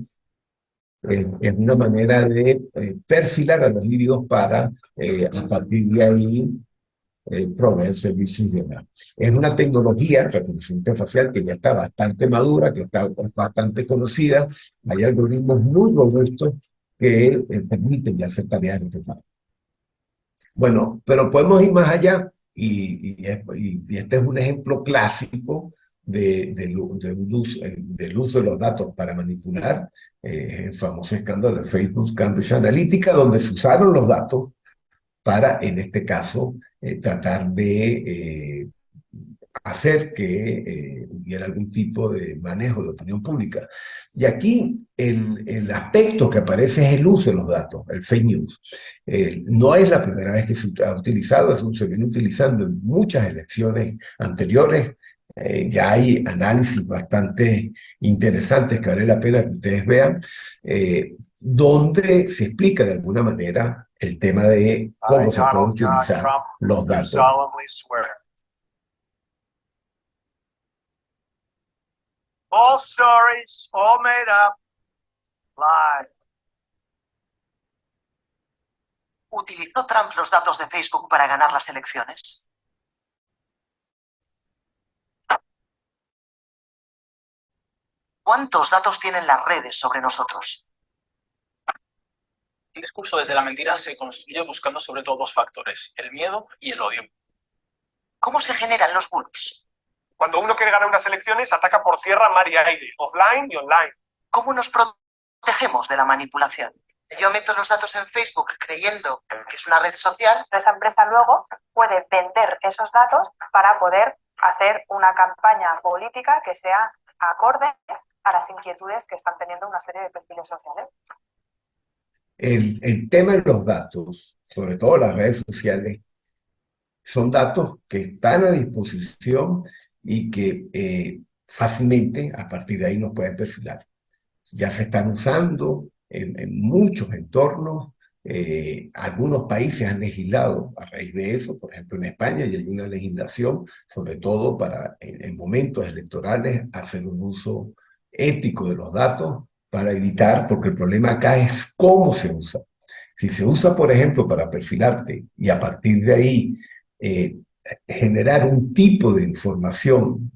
es una manera de perfilar a los individuos para, a partir de ahí, proveer servicios y demás. Es una tecnología, reconocimiento facial, que ya está bastante madura, que está bastante conocida. Hay algoritmos muy robustos que permiten ya hacer tareas de este tipo. Bueno, pero podemos ir más allá, y este es un ejemplo clásico del uso de los datos para manipular, el famoso escándalo de Facebook Cambridge Analytica, donde se usaron los datos para, en este caso, tratar de hacer que hubiera algún tipo de manejo de opinión pública. Y aquí el aspecto que aparece es el uso de los datos, el fake news. No es la primera vez que se ha utilizado, eso se viene utilizando en muchas elecciones anteriores. Ya hay análisis bastante interesantes que vale la pena que ustedes vean, donde se explica de alguna manera el tema de cómo se pueden utilizar los datos. All stories, all made up, lie. ¿Utilizó Trump los datos de Facebook para ganar las elecciones? ¿Cuántos datos tienen las redes sobre nosotros? Un discurso desde la mentira se construye buscando sobre todo dos factores, el miedo y el odio. ¿Cómo se generan los bulos? Cuando uno quiere ganar unas elecciones, ataca por tierra, mar y aire, offline y online. ¿Cómo nos protegemos de la manipulación? Yo meto los datos en Facebook creyendo que es una red social. Esa empresa luego puede vender esos datos para poder hacer una campaña política que sea acorde a las inquietudes que están teniendo una serie de perfiles sociales. El tema de los datos, sobre todo las redes sociales, son datos que están a disposición y que fácilmente a partir de ahí nos pueden perfilar. Ya se están usando en muchos entornos. Algunos países han legislado a raíz de eso, por ejemplo en España, y hay una legislación, sobre todo para en momentos electorales, hacer un uso ético de los datos para evitar, porque el problema acá es cómo se usa. Si se usa, por ejemplo, para perfilarte y a partir de ahí generar un tipo de información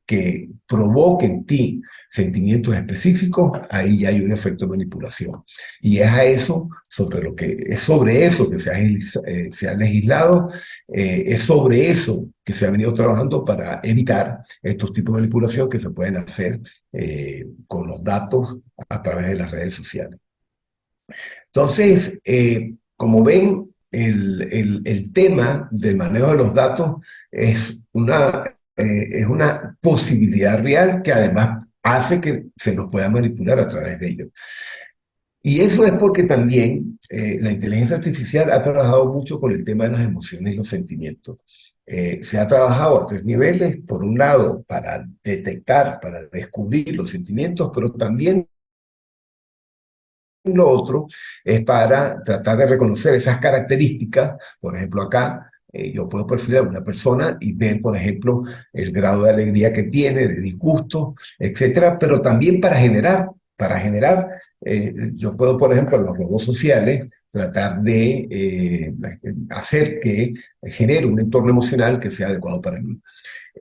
que provoque en ti sentimientos específicos, ahí ya hay un efecto de manipulación. Y es sobre eso que se ha legislado, es sobre eso que se ha venido trabajando para evitar estos tipos de manipulación que se pueden hacer con los datos a través de las redes sociales. Entonces, como ven, el tema del manejo de los datos es una posibilidad real que además hace que se nos pueda manipular a través de ellos. Y eso es porque también la inteligencia artificial ha trabajado mucho con el tema de las emociones y los sentimientos. Se ha trabajado a tres niveles: por un lado, para detectar, para descubrir los sentimientos, pero también lo otro es para tratar de reconocer esas características. Por ejemplo, acá yo puedo perfilar a una persona y ver, por ejemplo, el grado de alegría que tiene, de disgusto, etcétera, pero también para generar, yo puedo, por ejemplo, en los robots sociales, tratar de hacer que genere un entorno emocional que sea adecuado para mí.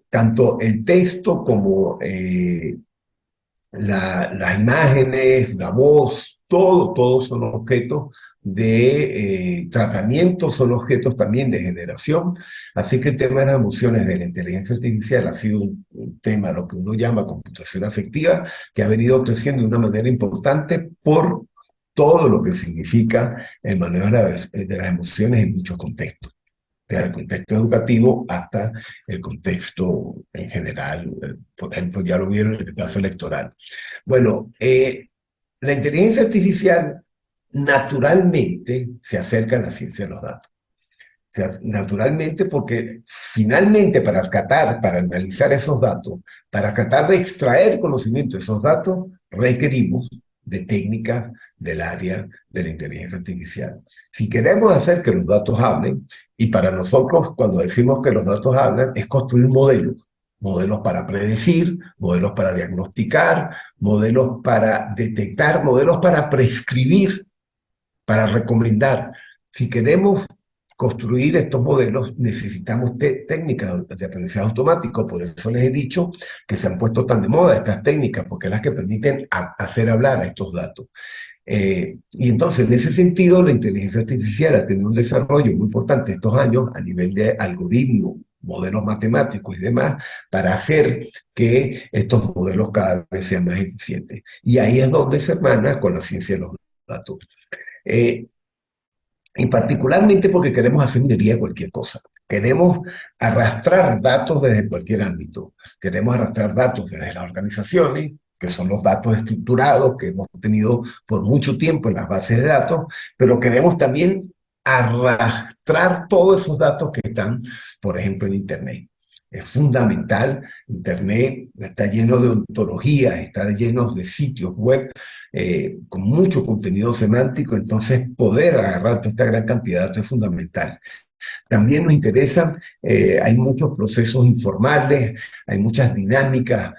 Tanto el texto como las imágenes, la voz, todo son objetos de tratamiento, son objetos también de generación. Así que el tema de las emociones de la inteligencia artificial ha sido un tema, lo que uno llama computación afectiva, que ha venido creciendo de una manera importante por todo lo que significa el manejo de las emociones en muchos contextos, desde el contexto educativo hasta el contexto en general. Por ejemplo, ya lo vieron en el caso electoral. Bueno, la inteligencia artificial naturalmente se acerca a la ciencia de los datos. O sea, naturalmente, porque finalmente para analizar esos datos, para tratar de extraer conocimiento de esos datos, requerimos de técnicas del área de la inteligencia artificial. Si queremos hacer que los datos hablen, y para nosotros cuando decimos que los datos hablan, es construir modelos para predecir, modelos para diagnosticar, modelos para detectar, modelos para prescribir, para recomendar. Si queremos construir estos modelos, necesitamos técnicas de aprendizaje automático. Por eso les he dicho que se han puesto tan de moda estas técnicas, porque es las que permiten hacer hablar a estos datos. Y entonces, en ese sentido, la inteligencia artificial ha tenido un desarrollo muy importante estos años a nivel de algoritmos modelos matemáticos y demás, para hacer que estos modelos cada vez sean más eficientes. Y ahí es donde se hermana con la ciencia de los datos. Eh, y particularmente porque queremos hacer minería de cualquier cosa. Queremos arrastrar datos desde cualquier ámbito. Queremos arrastrar datos desde las organizaciones, que son los datos estructurados que hemos tenido por mucho tiempo en las bases de datos, pero queremos también arrastrar todos esos datos que están, por ejemplo, en Internet. Es fundamental. Internet está lleno de ontologías, está lleno de sitios web con mucho contenido semántico, entonces poder agarrar toda esta gran cantidad de datos es fundamental. También nos interesan, hay muchos procesos informales, hay muchas dinámicas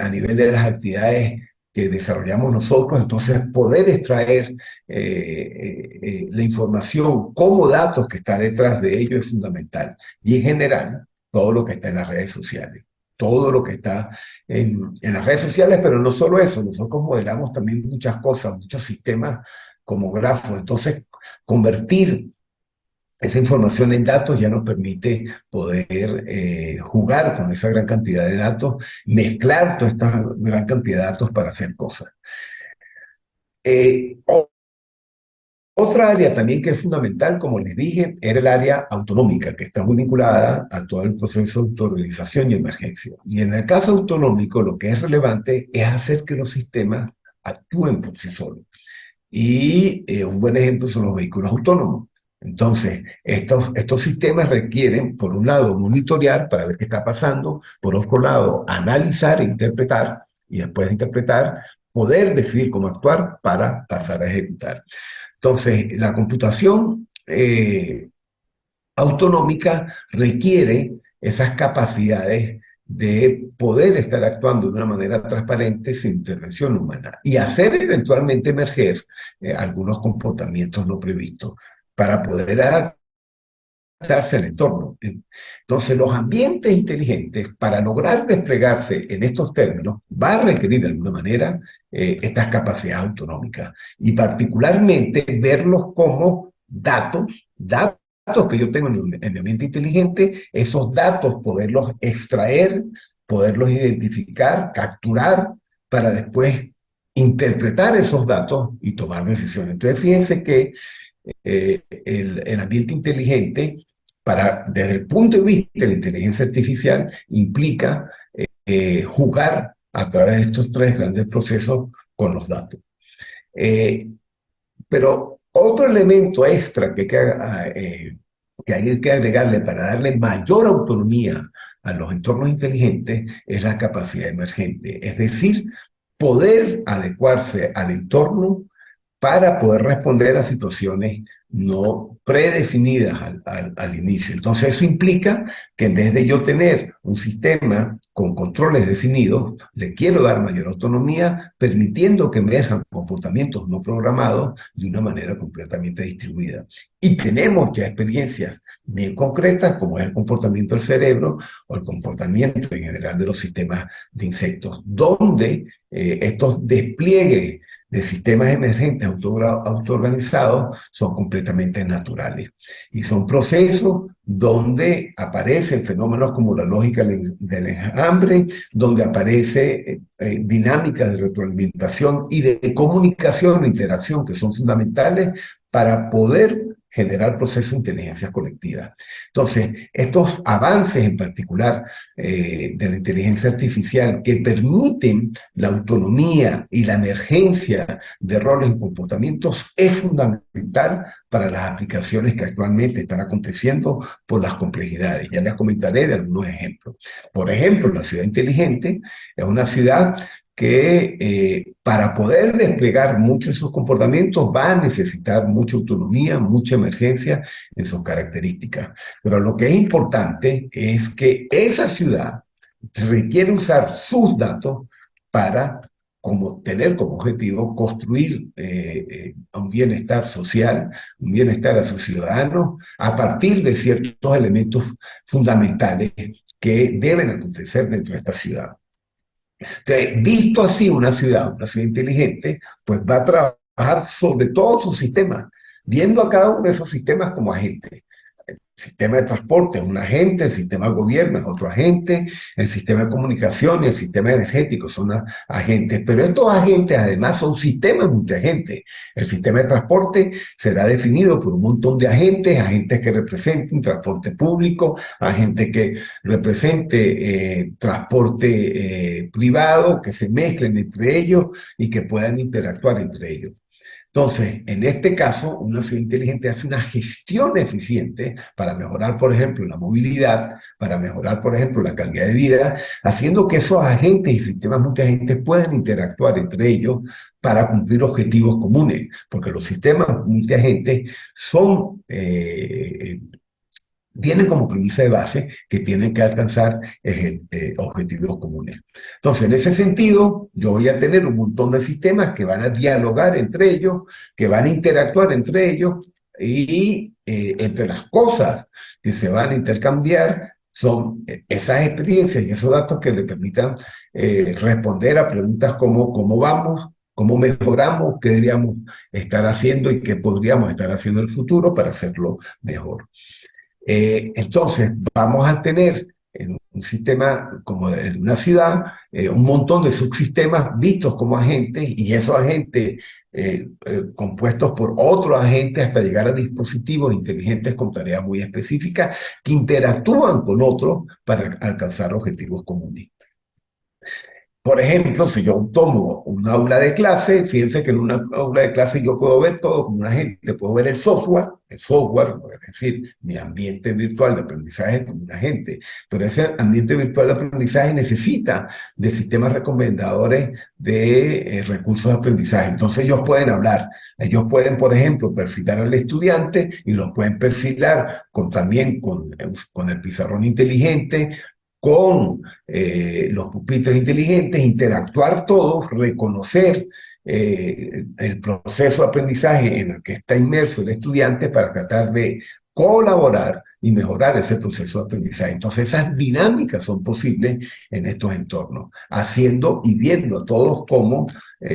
a nivel de las actividades que desarrollamos nosotros, entonces poder extraer la información como datos que está detrás de ello es fundamental. Y en general, todo lo que está en las redes sociales, todo lo que está en las redes sociales, pero no solo eso, nosotros modelamos también muchas cosas, muchos sistemas como grafos, entonces convertir esa información en datos ya nos permite poder jugar con esa gran cantidad de datos, mezclar toda esta gran cantidad de datos para hacer cosas. Otra área también que es fundamental, como les dije, era el área autonómica, que está muy vinculada a todo el proceso de autorrealización y emergencia. Y en el caso autonómico, lo que es relevante es hacer que los sistemas actúen por sí solos. Y un buen ejemplo son los vehículos autónomos. Entonces, estos sistemas requieren, por un lado, monitorear para ver qué está pasando, por otro lado, analizar e interpretar, y después de interpretar, poder decidir cómo actuar para pasar a ejecutar. Entonces, la computación autonómica requiere esas capacidades de poder estar actuando de una manera transparente sin intervención humana y hacer eventualmente emerger algunos comportamientos no previstos para poder adaptarse al entorno. Entonces, los ambientes inteligentes, para lograr desplegarse en estos términos, va a requerir de alguna manera estas capacidades autonómicas y particularmente verlos como datos que yo tengo en mi ambiente inteligente, esos datos poderlos extraer, poderlos identificar, capturar, para después interpretar esos datos y tomar decisiones. Entonces, fíjense que el ambiente inteligente, desde el punto de vista de la inteligencia artificial, implica jugar a través de estos tres grandes procesos con los datos. Pero otro elemento extra que hay que agregarle para darle mayor autonomía a los entornos inteligentes es la capacidad emergente, es decir, poder adecuarse al entorno para poder responder a situaciones no predefinidas al inicio. Entonces eso implica que en vez de yo tener un sistema con controles definidos, le quiero dar mayor autonomía, permitiendo que emerjan comportamientos no programados de una manera completamente distribuida. Y tenemos ya experiencias bien concretas, como es el comportamiento del cerebro o el comportamiento en general de los sistemas de insectos, donde estos despliegues de sistemas emergentes autoorganizados son completamente naturales. Y son procesos donde aparecen fenómenos como la lógica del enjambre, donde aparece dinámicas de retroalimentación y de comunicación e interacción que son fundamentales para poder generar procesos de inteligencia colectiva. Entonces, estos avances en particular de la inteligencia artificial que permiten la autonomía y la emergencia de roles y comportamientos es fundamental para las aplicaciones que actualmente están aconteciendo por las complejidades. Ya les comentaré de algunos ejemplos. Por ejemplo, la ciudad inteligente es una ciudad que para poder desplegar muchos de esos comportamientos va a necesitar mucha autonomía, mucha emergencia en sus características. Pero lo que es importante es que esa ciudad requiere usar sus datos para tener como objetivo construir un bienestar social, un bienestar a sus ciudadanos, a partir de ciertos elementos fundamentales que deben acontecer dentro de esta ciudad. Entonces, visto así una ciudad inteligente, pues va a trabajar sobre todos sus sistemas, viendo a cada uno de esos sistemas como agentes. sistema de transporte es un agente, el sistema de gobierno es otro agente, el sistema de comunicación y el sistema energético son agentes, pero estos agentes además son sistemas multiagentes. El sistema de transporte será definido por un montón de agentes, agentes que representen transporte público, agentes que represente transporte privado, que se mezclen entre ellos y que puedan interactuar entre ellos. Entonces, en este caso, una ciudad inteligente hace una gestión eficiente para mejorar, por ejemplo, la movilidad, para mejorar, por ejemplo, la calidad de vida, haciendo que esos agentes y sistemas multiagentes puedan interactuar entre ellos para cumplir objetivos comunes, porque los sistemas multiagentes son tienen como premisa de base que tienen que alcanzar objetivos comunes. Entonces, en ese sentido, yo voy a tener un montón de sistemas que van a dialogar entre ellos, que van a interactuar entre ellos, y entre las cosas que se van a intercambiar son esas experiencias y esos datos que le permitan responder a preguntas como ¿cómo vamos? ¿Cómo mejoramos? ¿Qué deberíamos estar haciendo y qué podríamos estar haciendo en el futuro para hacerlo mejor? Entonces, vamos a tener en un sistema como de una ciudad, un montón de subsistemas vistos como agentes, y esos agentes compuestos por otros agentes hasta llegar a dispositivos inteligentes con tareas muy específicas que interactúan con otros para alcanzar objetivos comunes. Por ejemplo, si yo tomo un aula de clase, fíjense que en una aula de clase yo puedo ver todo como un agente, puedo ver el software, es decir, mi ambiente virtual de aprendizaje como un agente, pero ese ambiente virtual de aprendizaje necesita de sistemas recomendadores de recursos de aprendizaje. Entonces ellos pueden hablar, ellos pueden, por ejemplo, perfilar al estudiante y los pueden perfilar también con el pizarrón inteligente, con los pupitres inteligentes, interactuar todos, reconocer el proceso de aprendizaje en el que está inmerso el estudiante para tratar de colaborar y mejorar ese proceso de aprendizaje. Entonces esas dinámicas son posibles en estos entornos, haciendo y viendo a todos como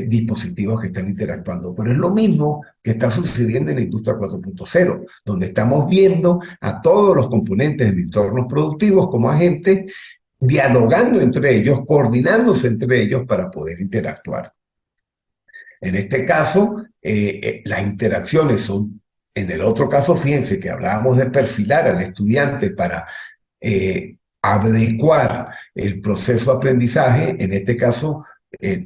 dispositivos que están interactuando. Pero es lo mismo que está sucediendo en la industria 4.0, donde estamos viendo a todos los componentes de entornos productivos como agentes, dialogando entre ellos, coordinándose entre ellos para poder interactuar. En este caso, las interacciones son, en el otro caso, fíjense que hablábamos de perfilar al estudiante para adecuar el proceso de aprendizaje. En este caso,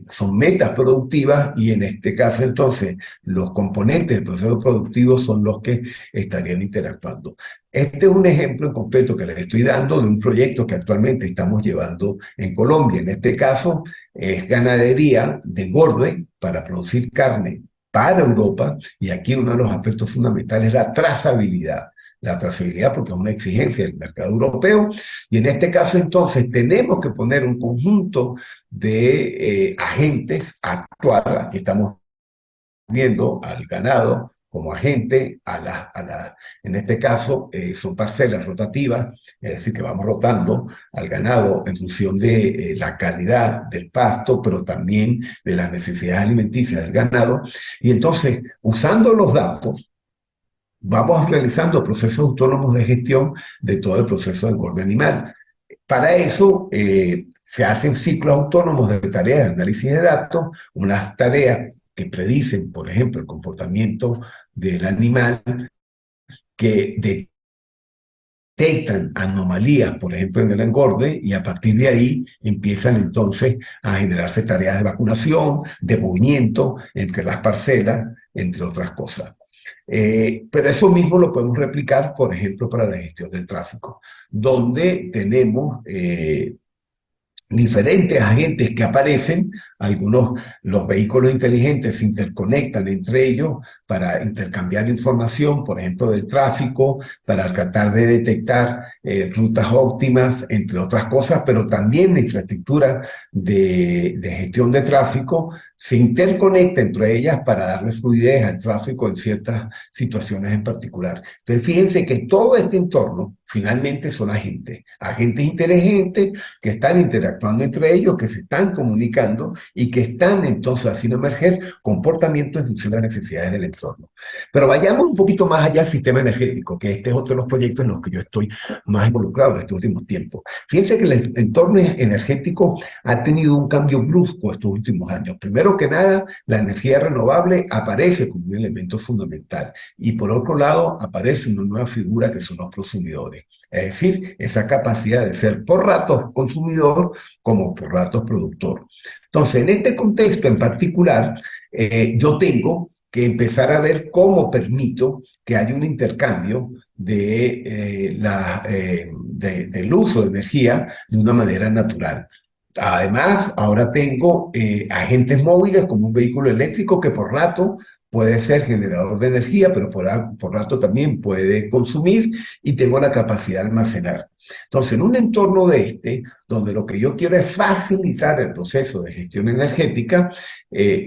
son metas productivas, y en este caso entonces los componentes del proceso productivo son los que estarían interactuando. Este es un ejemplo en concreto que les estoy dando de un proyecto que actualmente estamos llevando en Colombia. En este caso es ganadería de engorde para producir carne para Europa, y aquí uno de los aspectos fundamentales es la trazabilidad. La trazabilidad porque es una exigencia del mercado europeo, y en este caso entonces tenemos que poner un conjunto de agentes a actuar. Aquí estamos viendo al ganado como agente, en este caso son parcelas rotativas, es decir, que vamos rotando al ganado en función de la calidad del pasto, pero también de las necesidades alimenticias del ganado, y entonces, usando los datos, vamos realizando procesos autónomos de gestión de todo el proceso de engorde animal. Para eso se hacen ciclos autónomos de tareas de análisis de datos, unas tareas que predicen, por ejemplo, el comportamiento del animal, que detectan anomalías, por ejemplo, en el engorde, y a partir de ahí empiezan entonces a generarse tareas de vacunación, de movimiento entre las parcelas, entre otras cosas. Pero eso mismo lo podemos replicar, por ejemplo, para la gestión del tráfico, donde tenemos diferentes agentes que aparecen. Los vehículos inteligentes se interconectan entre ellos para intercambiar información, por ejemplo, del tráfico, para tratar de detectar rutas óptimas, entre otras cosas, pero también la infraestructura de gestión de tráfico se interconecta entre ellas para darle fluidez al tráfico en ciertas situaciones en particular. Entonces, fíjense que todo este entorno finalmente son agentes inteligentes que están interactuando entre ellos, que se están comunicando y que están entonces haciendo emerger comportamientos en función de las necesidades del entorno. Pero vayamos un poquito más allá al sistema energético, que este es otro de los proyectos en los que yo estoy más involucrado en estos últimos tiempos. Fíjense que el entorno energético ha tenido un cambio brusco estos últimos años. Primero que nada, la energía renovable aparece como un elemento fundamental y por otro lado aparece una nueva figura que son los prosumidores. Es decir, esa capacidad de ser por ratos consumidor como por ratos productor. Entonces, en este contexto en particular, yo tengo que empezar a ver cómo permito que haya un intercambio del uso de energía de una manera natural. Además, ahora tengo agentes móviles como un vehículo eléctrico que por rato puede ser generador de energía, pero por rato también puede consumir y tengo la capacidad de almacenar. Entonces, en un entorno donde lo que yo quiero es facilitar el proceso de gestión energética,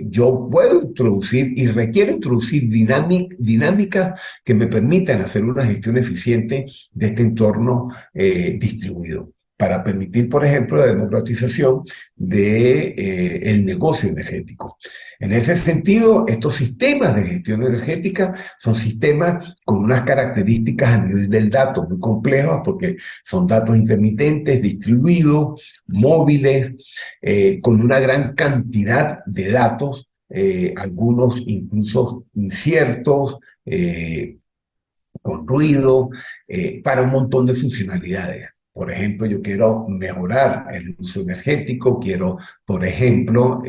yo puedo introducir y requiero introducir dinámicas que me permitan hacer una gestión eficiente de este entorno distribuido, para permitir, por ejemplo, la democratización del negocio energético. En ese sentido, estos sistemas de gestión energética son sistemas con unas características a nivel del dato muy complejas, porque son datos intermitentes, distribuidos, móviles, con una gran cantidad de datos, algunos incluso inciertos, con ruido, para un montón de funcionalidades. Por ejemplo, yo quiero mejorar el uso energético, quiero, por ejemplo,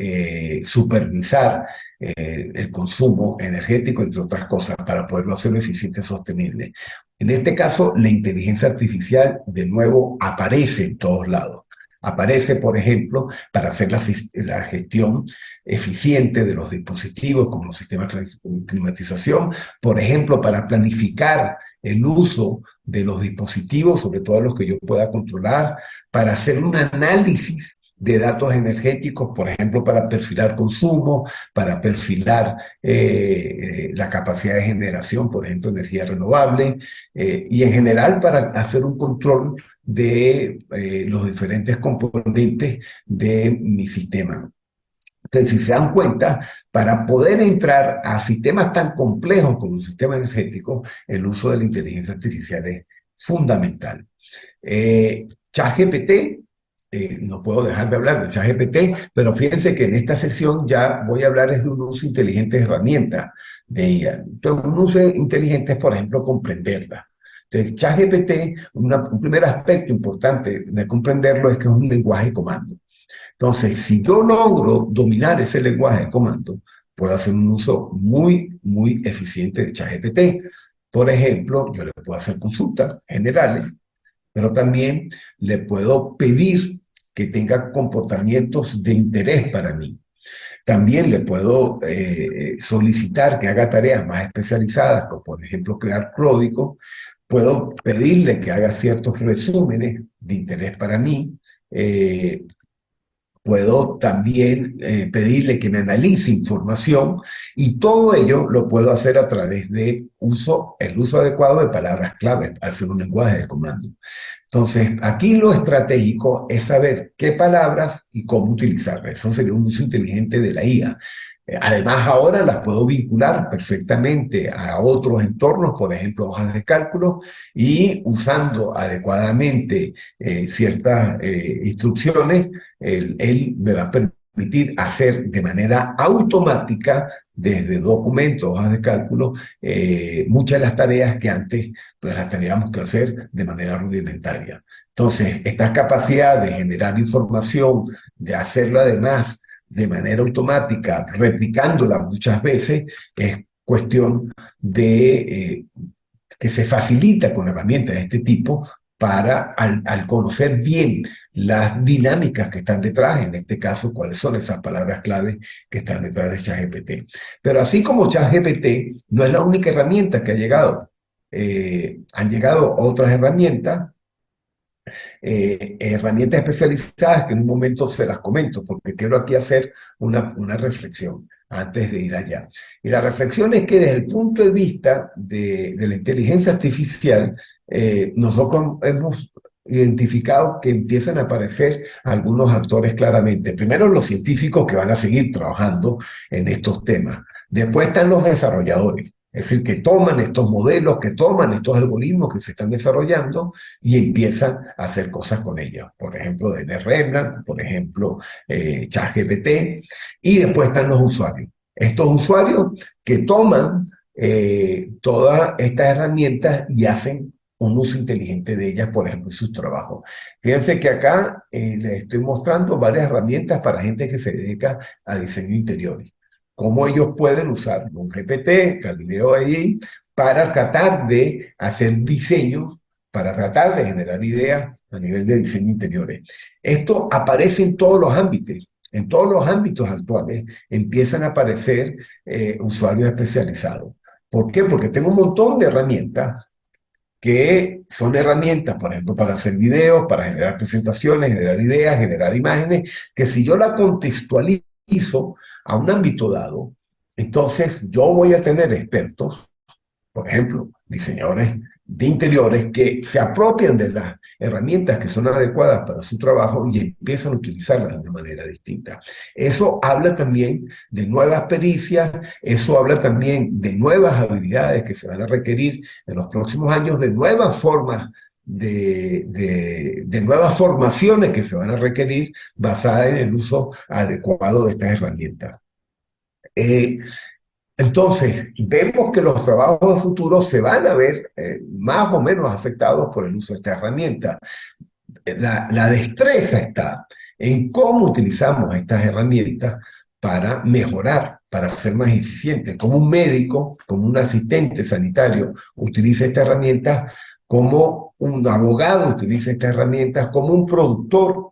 supervisar el consumo energético, entre otras cosas, para poderlo hacer eficiente y sostenible. En este caso, la inteligencia artificial, de nuevo, aparece en todos lados. Aparece, por ejemplo, para hacer la gestión eficiente de los dispositivos, como los sistemas de climatización, por ejemplo, para planificar el uso de los dispositivos, sobre todo los que yo pueda controlar, para hacer un análisis de datos energéticos, por ejemplo, para perfilar consumo, para perfilar la capacidad de generación, por ejemplo, energía renovable, y en general para hacer un control de los diferentes componentes de mi sistema. Entonces, si se dan cuenta, para poder entrar a sistemas tan complejos como un sistema energético, el uso de la inteligencia artificial es fundamental. ChatGPT, no puedo dejar de hablar de ChatGPT, pero fíjense que en esta sesión ya voy a hablar de un uso inteligente de herramientas de IA. Entonces, un uso inteligente es, por ejemplo, comprenderla. Entonces, ChatGPT, un primer aspecto importante de comprenderlo es que es un lenguaje de comando. Entonces, si yo logro dominar ese lenguaje de comando, puedo hacer un uso muy, muy eficiente de ChatGPT. Por ejemplo, yo le puedo hacer consultas generales, pero también le puedo pedir que tenga comportamientos de interés para mí. También le puedo solicitar que haga tareas más especializadas, como por ejemplo crear código. Puedo pedirle que haga ciertos resúmenes de interés para mí. Puedo también pedirle que me analice información y todo ello lo puedo hacer a través de el uso adecuado de palabras clave al ser un lenguaje de comando. Entonces, aquí lo estratégico es saber qué palabras y cómo utilizarlas. Eso sería un uso inteligente de la IA. Además, ahora las puedo vincular perfectamente a otros entornos, por ejemplo, hojas de cálculo, y usando adecuadamente ciertas instrucciones, él me va a permitir hacer de manera automática, desde documentos, hojas de cálculo, muchas de las tareas que antes pues, las teníamos que hacer de manera rudimentaria. Entonces, esta capacidad de generar información, de hacerlo además de manera automática, replicándola muchas veces, es cuestión de que se facilita con herramientas de este tipo para, al conocer bien las dinámicas que están detrás, en este caso, cuáles son esas palabras clave que están detrás de ChatGPT. Pero así como ChatGPT no es la única herramienta que ha llegado, han llegado otras herramientas, herramientas especializadas que en un momento se las comento, porque quiero aquí hacer una reflexión antes de ir allá. Y la reflexión es que desde el punto de vista de la inteligencia artificial, nosotros hemos identificado que empiezan a aparecer algunos actores claramente. Primero, los científicos que van a seguir trabajando en estos temas. Después están los desarrolladores, es decir, que toman estos modelos, que toman estos algoritmos que se están desarrollando y empiezan a hacer cosas con ellos. Por ejemplo, DNRMLAN, por ejemplo, ChatGPT, y después están los usuarios. Estos usuarios que toman todas estas herramientas y hacen un uso inteligente de ellas, por ejemplo, en sus trabajos. Fíjense que acá les estoy mostrando varias herramientas para gente que se dedica a diseño interiores. Cómo ellos pueden usar un GPT, Galileo AI, para tratar de hacer diseños, para tratar de generar ideas a nivel de diseño interiores. Esto aparece en todos los ámbitos. En todos los ámbitos actuales empiezan a aparecer usuarios especializados. ¿Por qué? Porque tengo un montón de herramientas que son herramientas, por ejemplo, para hacer videos, para generar presentaciones, generar ideas, generar imágenes, que si yo la contextualizo a un ámbito dado, entonces yo voy a tener expertos, por ejemplo, diseñadores de interiores que se apropian de las herramientas que son adecuadas para su trabajo y empiezan a utilizarlas de una manera distinta. Eso habla también de nuevas pericias, eso habla también de nuevas habilidades que se van a requerir en los próximos años, de nuevas formas de nuevas formaciones que se van a requerir basadas en el uso adecuado de estas herramientas. Entonces, vemos que los trabajos de futuro se van a ver más o menos afectados por el uso de esta herramienta. La destreza está en cómo utilizamos estas herramientas para mejorar, para ser más eficientes. Como un médico, como un asistente sanitario utiliza esta herramienta, como un abogado utiliza estas herramientas, como un productor,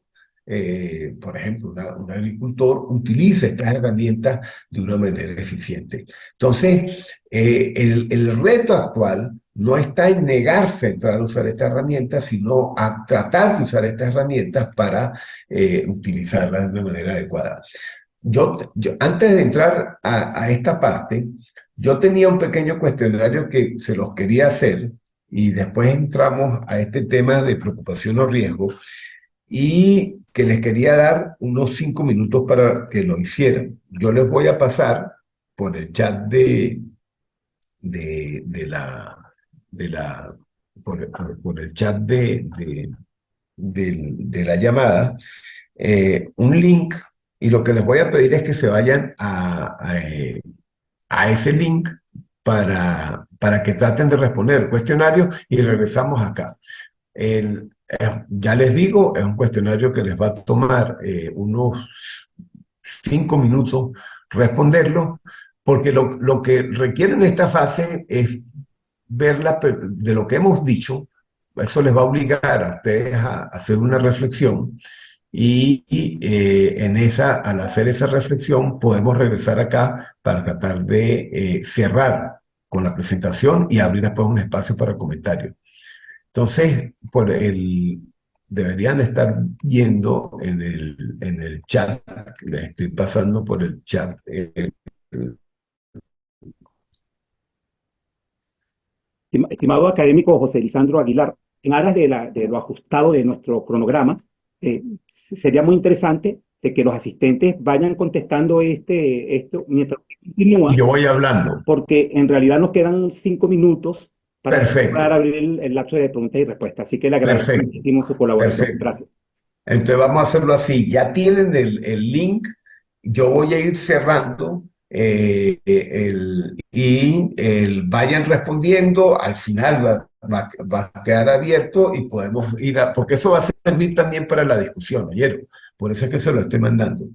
por ejemplo, un agricultor utiliza estas herramientas de una manera eficiente. Entonces, el reto actual no está en negarse a entrar a usar esta herramienta, sino a tratar de usar estas herramientas para utilizarlas de una manera adecuada. Antes de entrar a esta parte, yo tenía un pequeño cuestionario que se los quería hacer y después entramos a este tema de preocupación o riesgo y que les quería dar unos 5 minutos para que lo hicieran. Yo les voy a pasar por el chat por el chat de la llamada un link y lo que les voy a pedir es que se vayan a ese link para que traten de responder el cuestionario y regresamos acá. Ya les digo, es un cuestionario que les va a tomar unos 5 minutos responderlo, porque lo que requiere en esta fase es ver de lo que hemos dicho. Eso les va a obligar a ustedes a hacer una reflexión y al hacer esa reflexión podemos regresar acá para tratar de cerrar con la presentación y abrir después un espacio para comentarios. Entonces, deberían estar viendo en el chat, les estoy pasando por el chat. Estimado académico José Lisandro Aguilar, en aras de lo ajustado de nuestro cronograma, sería muy interesante de que los asistentes vayan contestando esto mientras continúa. Yo voy hablando. Porque en realidad nos quedan 5 minutos para poder abrir el lapso de preguntas y respuestas. Así que le agradezco muchísimo su colaboración. Perfecto. Gracias. Entonces vamos a hacerlo así. Ya tienen el link. Yo voy a ir cerrando vayan respondiendo. Al final va a quedar abierto y podemos ir porque eso va a servir también para la discusión, ¿oyeron? Por eso es que se lo estoy mandando.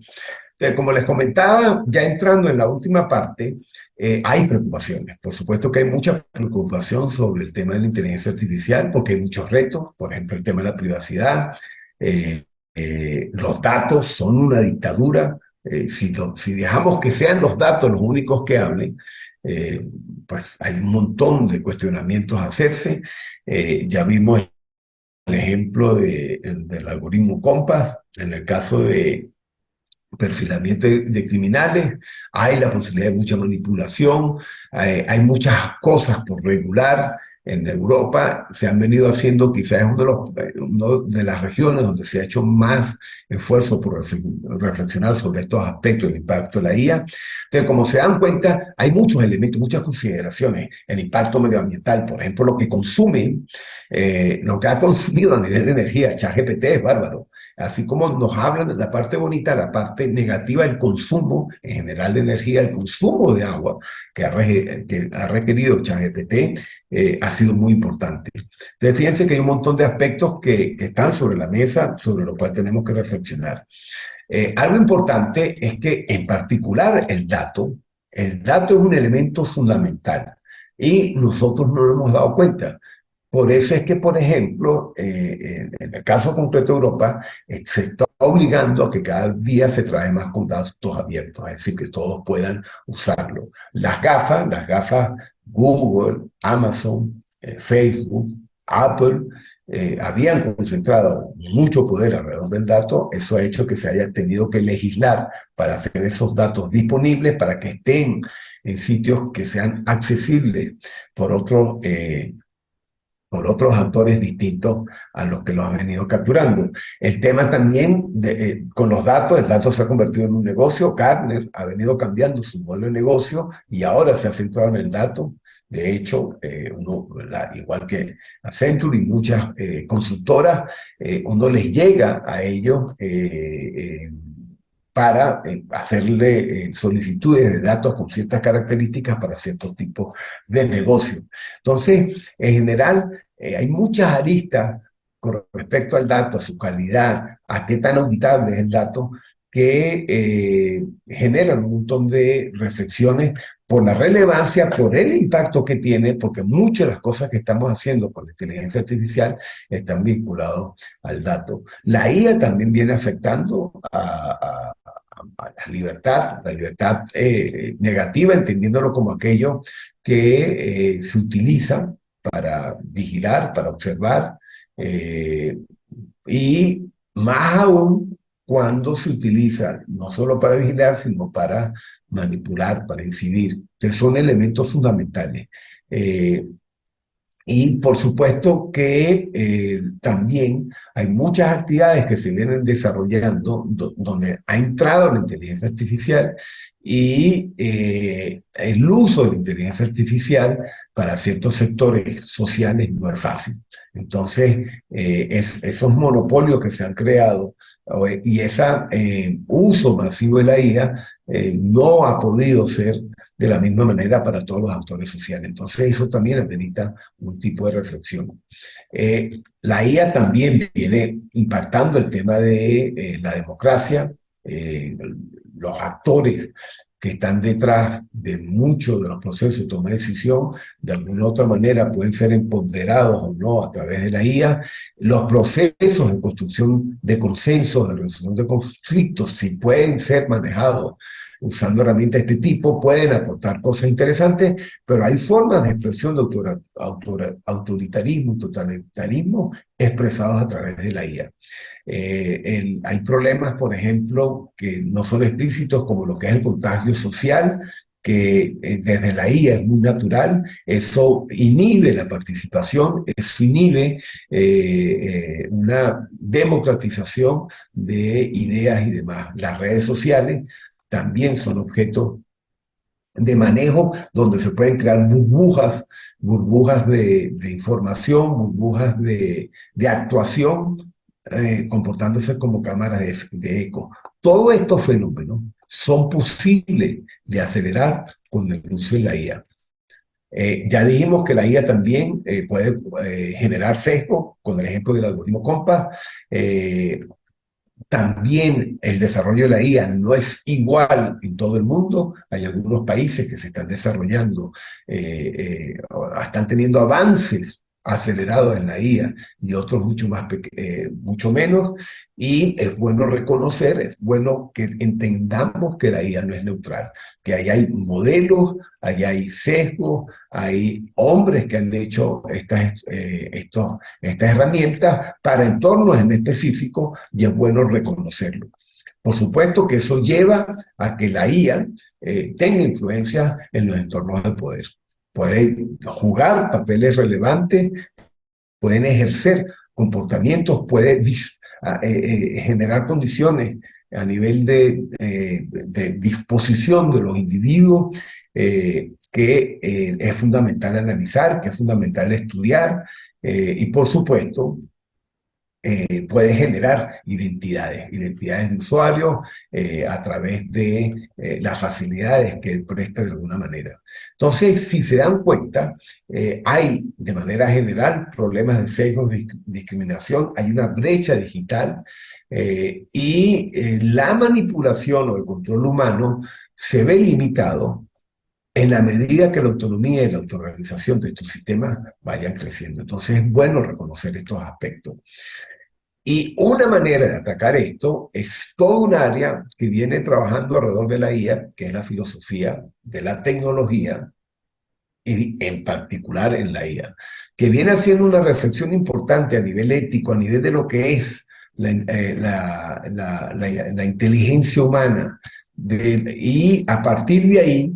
Como les comentaba, ya entrando en la última parte, hay preocupaciones. Por supuesto que hay mucha preocupación sobre el tema de la inteligencia artificial, porque hay muchos retos, por ejemplo, el tema de la privacidad. Los datos son una dictadura. Si dejamos que sean los datos los únicos que hablen, pues hay un montón de cuestionamientos a hacerse. Ya vimos el ejemplo del algoritmo Compass, en el caso de perfilamiento de criminales, hay la posibilidad de mucha manipulación, hay muchas cosas por regular, En Europa se han venido haciendo, quizás es una de las regiones donde se ha hecho más esfuerzo por reflexionar sobre estos aspectos del impacto de la IA. Entonces, como se dan cuenta, hay muchos elementos, muchas consideraciones. El impacto medioambiental, por ejemplo, lo que consumen, lo que ha consumido a nivel de energía, ChatGPT es bárbaro. Así como nos hablan de la parte bonita, la parte negativa, el consumo en general de energía, el consumo de agua que ha requerido ChatGPT ha sido muy importante. Entonces, fíjense que hay un montón de aspectos que están sobre la mesa, sobre los cuales tenemos que reflexionar. Algo importante es que, en particular, el dato es un elemento fundamental y nosotros no lo hemos dado cuenta. Por eso es que, por ejemplo, en el caso concreto de Europa, se está obligando a que cada día se trae más con datos abiertos, es decir, que todos puedan usarlo. Las gafas Google, Amazon, Facebook, Apple, habían concentrado mucho poder alrededor del dato. Eso ha hecho que se haya tenido que legislar para hacer esos datos disponibles, para que estén en sitios que sean accesibles por otros actores distintos a los que los han venido capturando. El tema también con los datos, el dato se ha convertido en un negocio. Gartner ha venido cambiando su modelo de negocio y ahora se ha centrado en el dato. De hecho, igual que Accenture y muchas consultoras, uno les llega a ellos para hacerle solicitudes de datos con ciertas características para ciertos tipos de negocios. Entonces, en general, hay muchas aristas con respecto al dato, a su calidad, a qué tan auditable es el dato, que generan un montón de reflexiones por la relevancia, por el impacto que tiene, porque muchas de las cosas que estamos haciendo con la inteligencia artificial están vinculados al dato. La IA también viene afectando a la libertad negativa, entendiéndolo como aquello que se utiliza para vigilar, para observar, y más aún cuando se utiliza no solo para vigilar, sino para manipular, para incidir, que son elementos fundamentales. Y por supuesto que también hay muchas actividades que se vienen desarrollando donde ha entrado la inteligencia artificial y el uso de la inteligencia artificial para ciertos sectores sociales no es fácil. Entonces, esos monopolios que se han creado y ese uso masivo de la IA no ha podido ser de la misma manera para todos los actores sociales. Entonces, eso también amerita un tipo de reflexión. La IA también viene impactando el tema de la democracia, los actores que están detrás de muchos de los procesos de toma de decisión, de alguna u otra manera pueden ser empoderados o no a través de la IA. Los procesos de construcción de consensos, de resolución de conflictos, si pueden ser manejados usando herramientas de este tipo, pueden aportar cosas interesantes, pero hay formas de expresión de autoritarismo y totalitarismo expresados a través de la IA. Hay problemas, por ejemplo, que no son explícitos, como lo que es el contagio social, que desde la IA es muy natural. Eso inhibe la participación, eso inhibe una democratización de ideas y demás. Las redes sociales también son objetos de manejo donde se pueden crear burbujas de información, burbujas de actuación, comportándose como cámaras de eco. Todos estos fenómenos son posibles de acelerar con el uso de la IA. Ya dijimos que la IA también puede generar sesgo, con el ejemplo del algoritmo Compass. También el desarrollo de la IA no es igual en todo el mundo. Hay algunos países que se están desarrollando, están teniendo avances acelerados en la IA y otros mucho menos. Y es bueno reconocer, es bueno que entendamos que la IA no es neutral, que ahí hay modelos, ahí hay sesgos, hay hombres que han hecho estas herramientas para entornos en específico y es bueno reconocerlo. Por supuesto que eso lleva a que la IA tenga influencia en los entornos de poder. pueden jugar papeles relevantes, pueden ejercer comportamientos, pueden generar condiciones a nivel de disposición de los individuos que es fundamental analizar, que es fundamental estudiar y por supuesto puede generar identidades de usuario a través de las facilidades que él presta de alguna manera. Entonces, si se dan cuenta, hay de manera general problemas de sesgos, de discriminación, hay una brecha digital la manipulación o el control humano se ve limitado en la medida que la autonomía y la autorrealización de estos sistemas vayan creciendo. Entonces es bueno reconocer estos aspectos. Y una manera de atacar esto es toda un área que viene trabajando alrededor de la IA, que es la filosofía de la tecnología, y en particular en la IA, que viene haciendo una reflexión importante a nivel ético, a nivel de lo que es la inteligencia humana, y a partir de ahí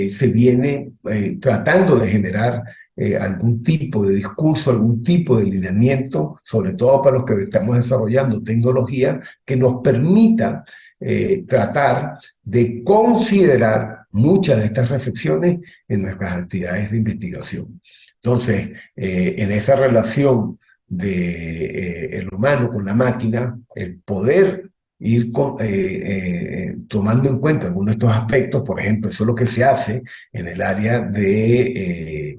se viene tratando de generar algún tipo de discurso, algún tipo de lineamiento, sobre todo para los que estamos desarrollando tecnología, que nos permita tratar de considerar muchas de estas reflexiones en nuestras actividades de investigación. Entonces, en esa relación el humano con la máquina, el poder ir tomando en cuenta algunos de estos aspectos, por ejemplo, eso es lo que se hace en el área de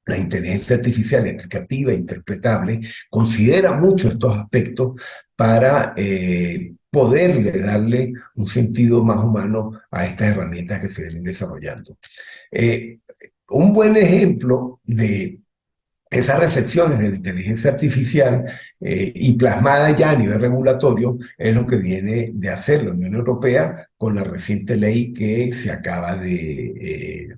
la inteligencia artificial explicativa e interpretable, considera mucho estos aspectos para poderle darle un sentido más humano a estas herramientas que se vienen desarrollando. Un buen ejemplo de esas reflexiones de la inteligencia artificial y plasmada ya a nivel regulatorio es lo que viene de hacer la Unión Europea con la reciente ley que se acaba de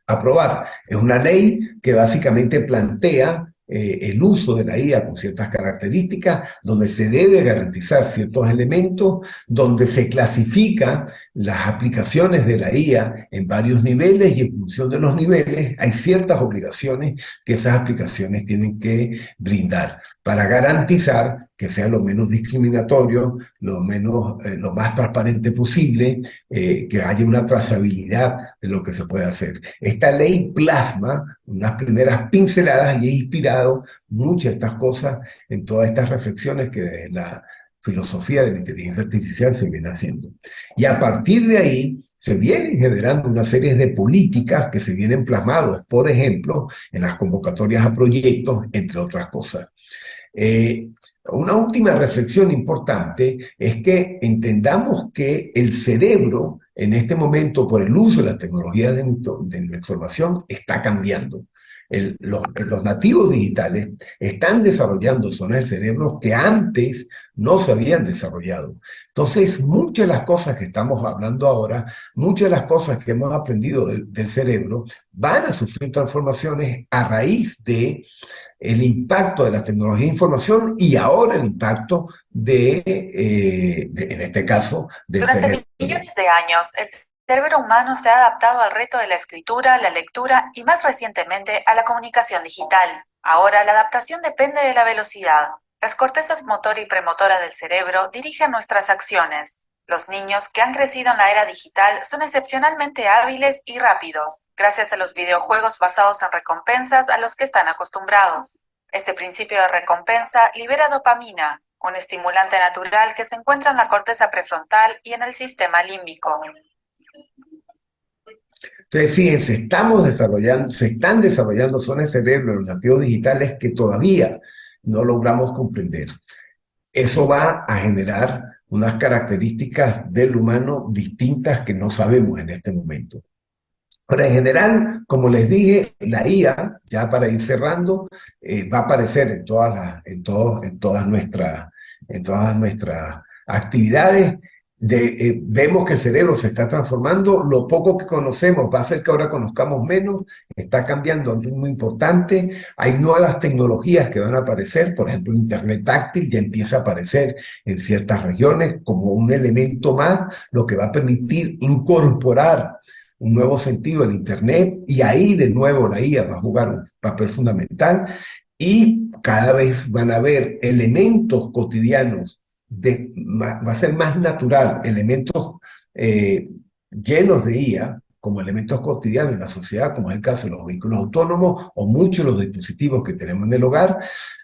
aprobar. Es una ley que básicamente plantea el uso de la IA con ciertas características, donde se debe garantizar ciertos elementos, donde se clasifica las aplicaciones de la IA en varios niveles y en función de los niveles hay ciertas obligaciones que esas aplicaciones tienen que brindar para garantizar que sea lo menos discriminatorio, lo más transparente posible, que haya una trazabilidad de lo que se puede hacer. Esta ley plasma unas primeras pinceladas y ha inspirado muchas de estas cosas en todas estas reflexiones que desde la filosofía de la inteligencia artificial se viene haciendo. Y a partir de ahí se vienen generando una serie de políticas que se vienen plasmados, por ejemplo, en las convocatorias a proyectos, entre otras cosas. Una última reflexión importante es que entendamos que el cerebro en este momento por el uso de las tecnologías de la información está cambiando. Los nativos digitales están desarrollando zonas del cerebro que antes no se habían desarrollado. Entonces, muchas de las cosas que estamos hablando ahora, muchas de las cosas que hemos aprendido del cerebro van a sufrir transformaciones a raíz de el impacto de la tecnología de información y ahora el impacto en este caso, del Durante cerebro. millones de años, el cerebro humano se ha adaptado al reto de la escritura, la lectura y más recientemente a la comunicación digital. Ahora la adaptación depende de la velocidad. Las cortezas motora y premotora del cerebro dirigen nuestras acciones. Los niños que han crecido en la era digital son excepcionalmente hábiles y rápidos, gracias a los videojuegos basados en recompensas a los que están acostumbrados. Este principio de recompensa libera dopamina, un estimulante natural que se encuentra en la corteza prefrontal y en el sistema límbico. Entonces, fíjense, se están desarrollando zonas de cerebro en los nativos digitales que todavía no logramos comprender. Eso va a generar unas características del humano distintas que no sabemos en este momento. Ahora, en general, como les dije, la IA, ya para ir cerrando, va a aparecer en todas nuestras actividades. Vemos que el cerebro se está transformando, lo poco que conocemos va a hacer que ahora conozcamos menos, está cambiando a un ritmo importante, hay nuevas tecnologías que van a aparecer, por ejemplo, Internet táctil ya empieza a aparecer en ciertas regiones como un elemento más, lo que va a permitir incorporar un nuevo sentido al Internet, y ahí de nuevo la IA va a jugar un papel fundamental, y cada vez van a haber elementos cotidianos, va a ser más natural, elementos llenos de IA, como elementos cotidianos en la sociedad, como es el caso de los vehículos autónomos o muchos de los dispositivos que tenemos en el hogar,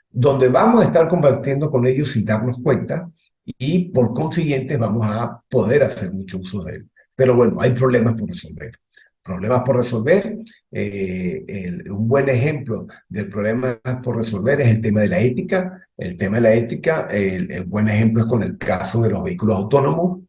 donde vamos a estar compartiendo con ellos sin darnos cuenta, y por consiguiente vamos a poder hacer mucho uso de él. Pero bueno, hay problemas por resolver. Problemas por resolver. Un buen ejemplo del problema por resolver es el tema de la ética. El tema de la ética, el buen ejemplo es con el caso de los vehículos autónomos.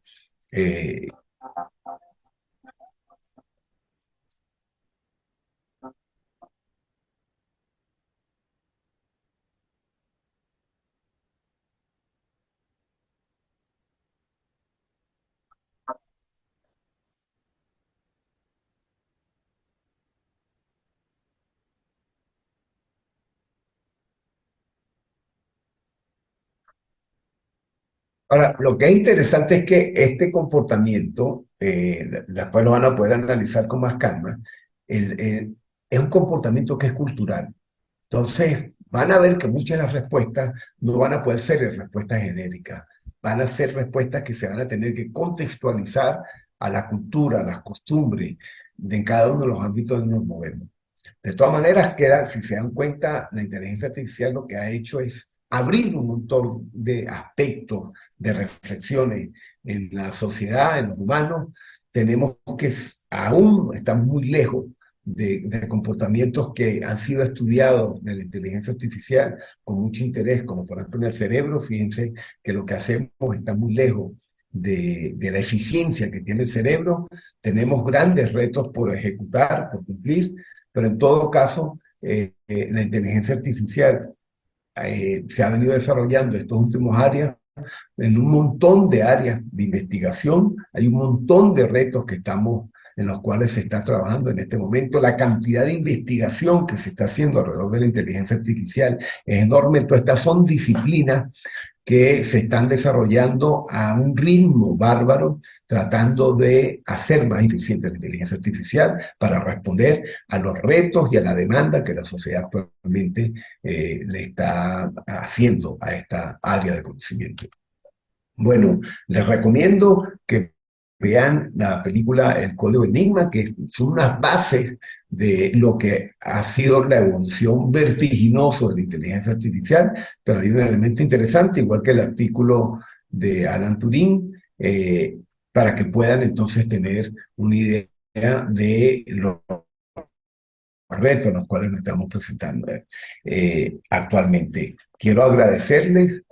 Ahora, lo que es interesante es que este comportamiento, después lo van a poder analizar con más calma, es un comportamiento que es cultural. Entonces, van a ver que muchas de las respuestas no van a poder ser respuestas genéricas, van a ser respuestas que se van a tener que contextualizar a la cultura, a las costumbres de en cada uno de los ámbitos donde nos movemos. De todas maneras, si se dan cuenta, la inteligencia artificial lo que ha hecho es abrir un montón de aspectos, de reflexiones en la sociedad, en los humanos. Tenemos que aún estamos muy lejos de comportamientos que han sido estudiados de la inteligencia artificial con mucho interés, como por ejemplo en el cerebro. Fíjense que lo que hacemos está muy lejos de la eficiencia que tiene el cerebro. Tenemos grandes retos por ejecutar, por cumplir, pero en todo caso, la inteligencia artificial se ha venido desarrollando estos últimos áreas en un montón de áreas de investigación. Hay un montón de retos en los cuales se está trabajando en este momento. La cantidad de investigación que se está haciendo alrededor de la inteligencia artificial es enorme. Entonces, estas son disciplinas que se están desarrollando a un ritmo bárbaro, tratando de hacer más eficiente la inteligencia artificial para responder a los retos y a la demanda que la sociedad actualmente le está haciendo a esta área de conocimiento. Bueno, les recomiendo que vean la película El Código Enigma, que son unas bases de lo que ha sido la evolución vertiginosa de la inteligencia artificial, pero hay un elemento interesante, igual que el artículo de Alan Turing, para que puedan entonces tener una idea de los retos a los cuales nos estamos presentando actualmente. Quiero agradecerles.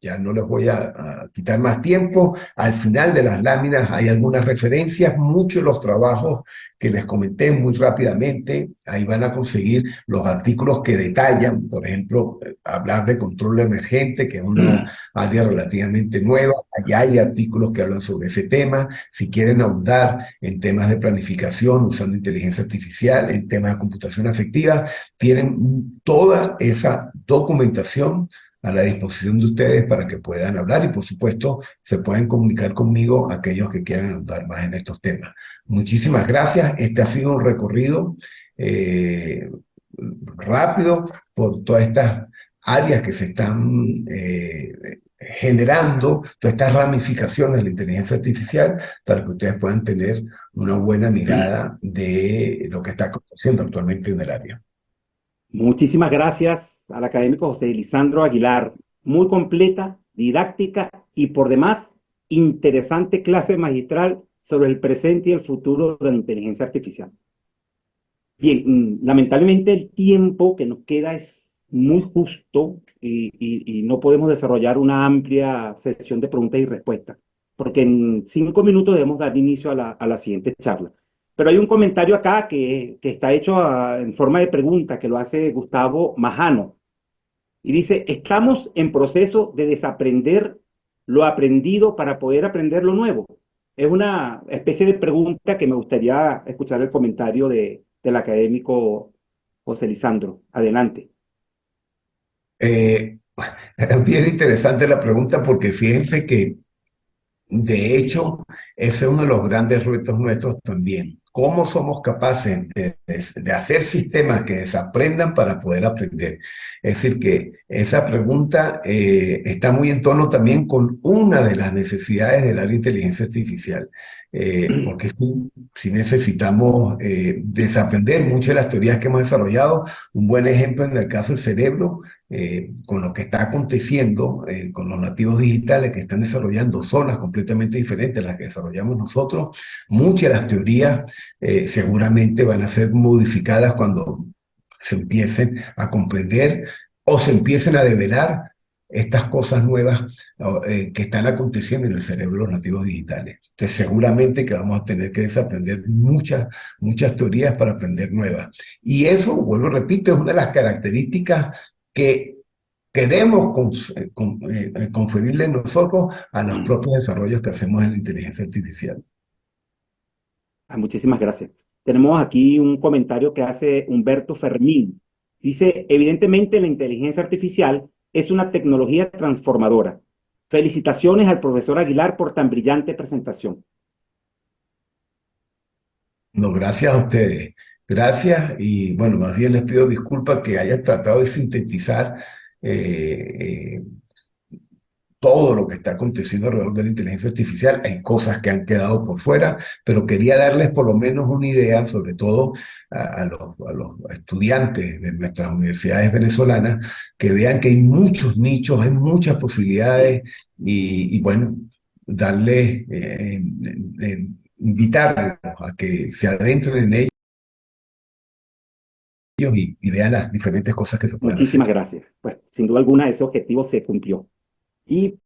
Ya no les voy a quitar más tiempo. Al final de las láminas hay algunas referencias, muchos de los trabajos que les comenté muy rápidamente. Ahí van a conseguir los artículos que detallan, por ejemplo, hablar de control emergente, que es una área relativamente nueva. Allá hay artículos que hablan sobre ese tema. Si quieren ahondar en temas de planificación usando inteligencia artificial, en temas de computación afectiva, tienen toda esa documentación a la disposición de ustedes para que puedan hablar, y por supuesto se pueden comunicar conmigo aquellos que quieran ahondar más en estos temas. Muchísimas gracias. Este ha sido un recorrido rápido por todas estas áreas que se están generando, todas estas ramificaciones de la inteligencia artificial, para que ustedes puedan tener una buena mirada de lo que está aconteciendo actualmente en el área. Muchísimas gracias al académico José Lisandro Aguilar. Muy completa, didáctica y por demás interesante clase magistral sobre el presente y el futuro de la inteligencia artificial. Bien, lamentablemente el tiempo que nos queda es muy justo y no podemos desarrollar una amplia sesión de preguntas y respuestas, porque en 5 minutos debemos dar inicio a la siguiente charla. Pero hay un comentario acá que está hecho en forma de pregunta, que lo hace Gustavo Majano. Y dice: estamos en proceso de desaprender lo aprendido para poder aprender lo nuevo. Es una especie de pregunta que me gustaría escuchar el comentario del académico José Lisandro. Adelante. Es bien interesante la pregunta, porque fíjense que, de hecho, ese es uno de los grandes retos nuestros también. cómo somos capaces de hacer sistemas que desaprendan para poder aprender. Es decir, que esa pregunta está muy en tono también con una de las necesidades del área de inteligencia artificial, porque si necesitamos desaprender muchas de las teorías que hemos desarrollado. Un buen ejemplo en el caso del cerebro, con lo que está aconteciendo con los nativos digitales que están desarrollando zonas completamente diferentes a las que desarrollamos nosotros. Muchas de las teorías seguramente van a ser modificadas cuando se empiecen a comprender o se empiecen a develar estas cosas nuevas que están aconteciendo en el cerebro de los nativos digitales. Entonces seguramente que vamos a tener que desaprender muchas teorías para aprender nuevas. Y eso, vuelvo, repito, es una de las características que queremos conferirle nosotros a los propios desarrollos que hacemos en la inteligencia artificial. Muchísimas gracias. Tenemos aquí un comentario que hace Humberto Fermín. Dice, evidentemente la inteligencia artificial es una tecnología transformadora. Felicitaciones al profesor Aguilar por tan brillante presentación. No, gracias a ustedes. Gracias y bueno, más bien les pido disculpas que haya tratado de sintetizar todo lo que está aconteciendo alrededor de la inteligencia artificial. Hay cosas que han quedado por fuera, pero quería darles por lo menos una idea, sobre todo a los estudiantes de nuestras universidades venezolanas, que vean que hay muchos nichos, hay muchas posibilidades y bueno, darles, invitarlos a que se adentren en ellos y vean las diferentes cosas que se pueden hacer. Muchísimas gracias. Pues sin duda alguna ese objetivo se cumplió. Y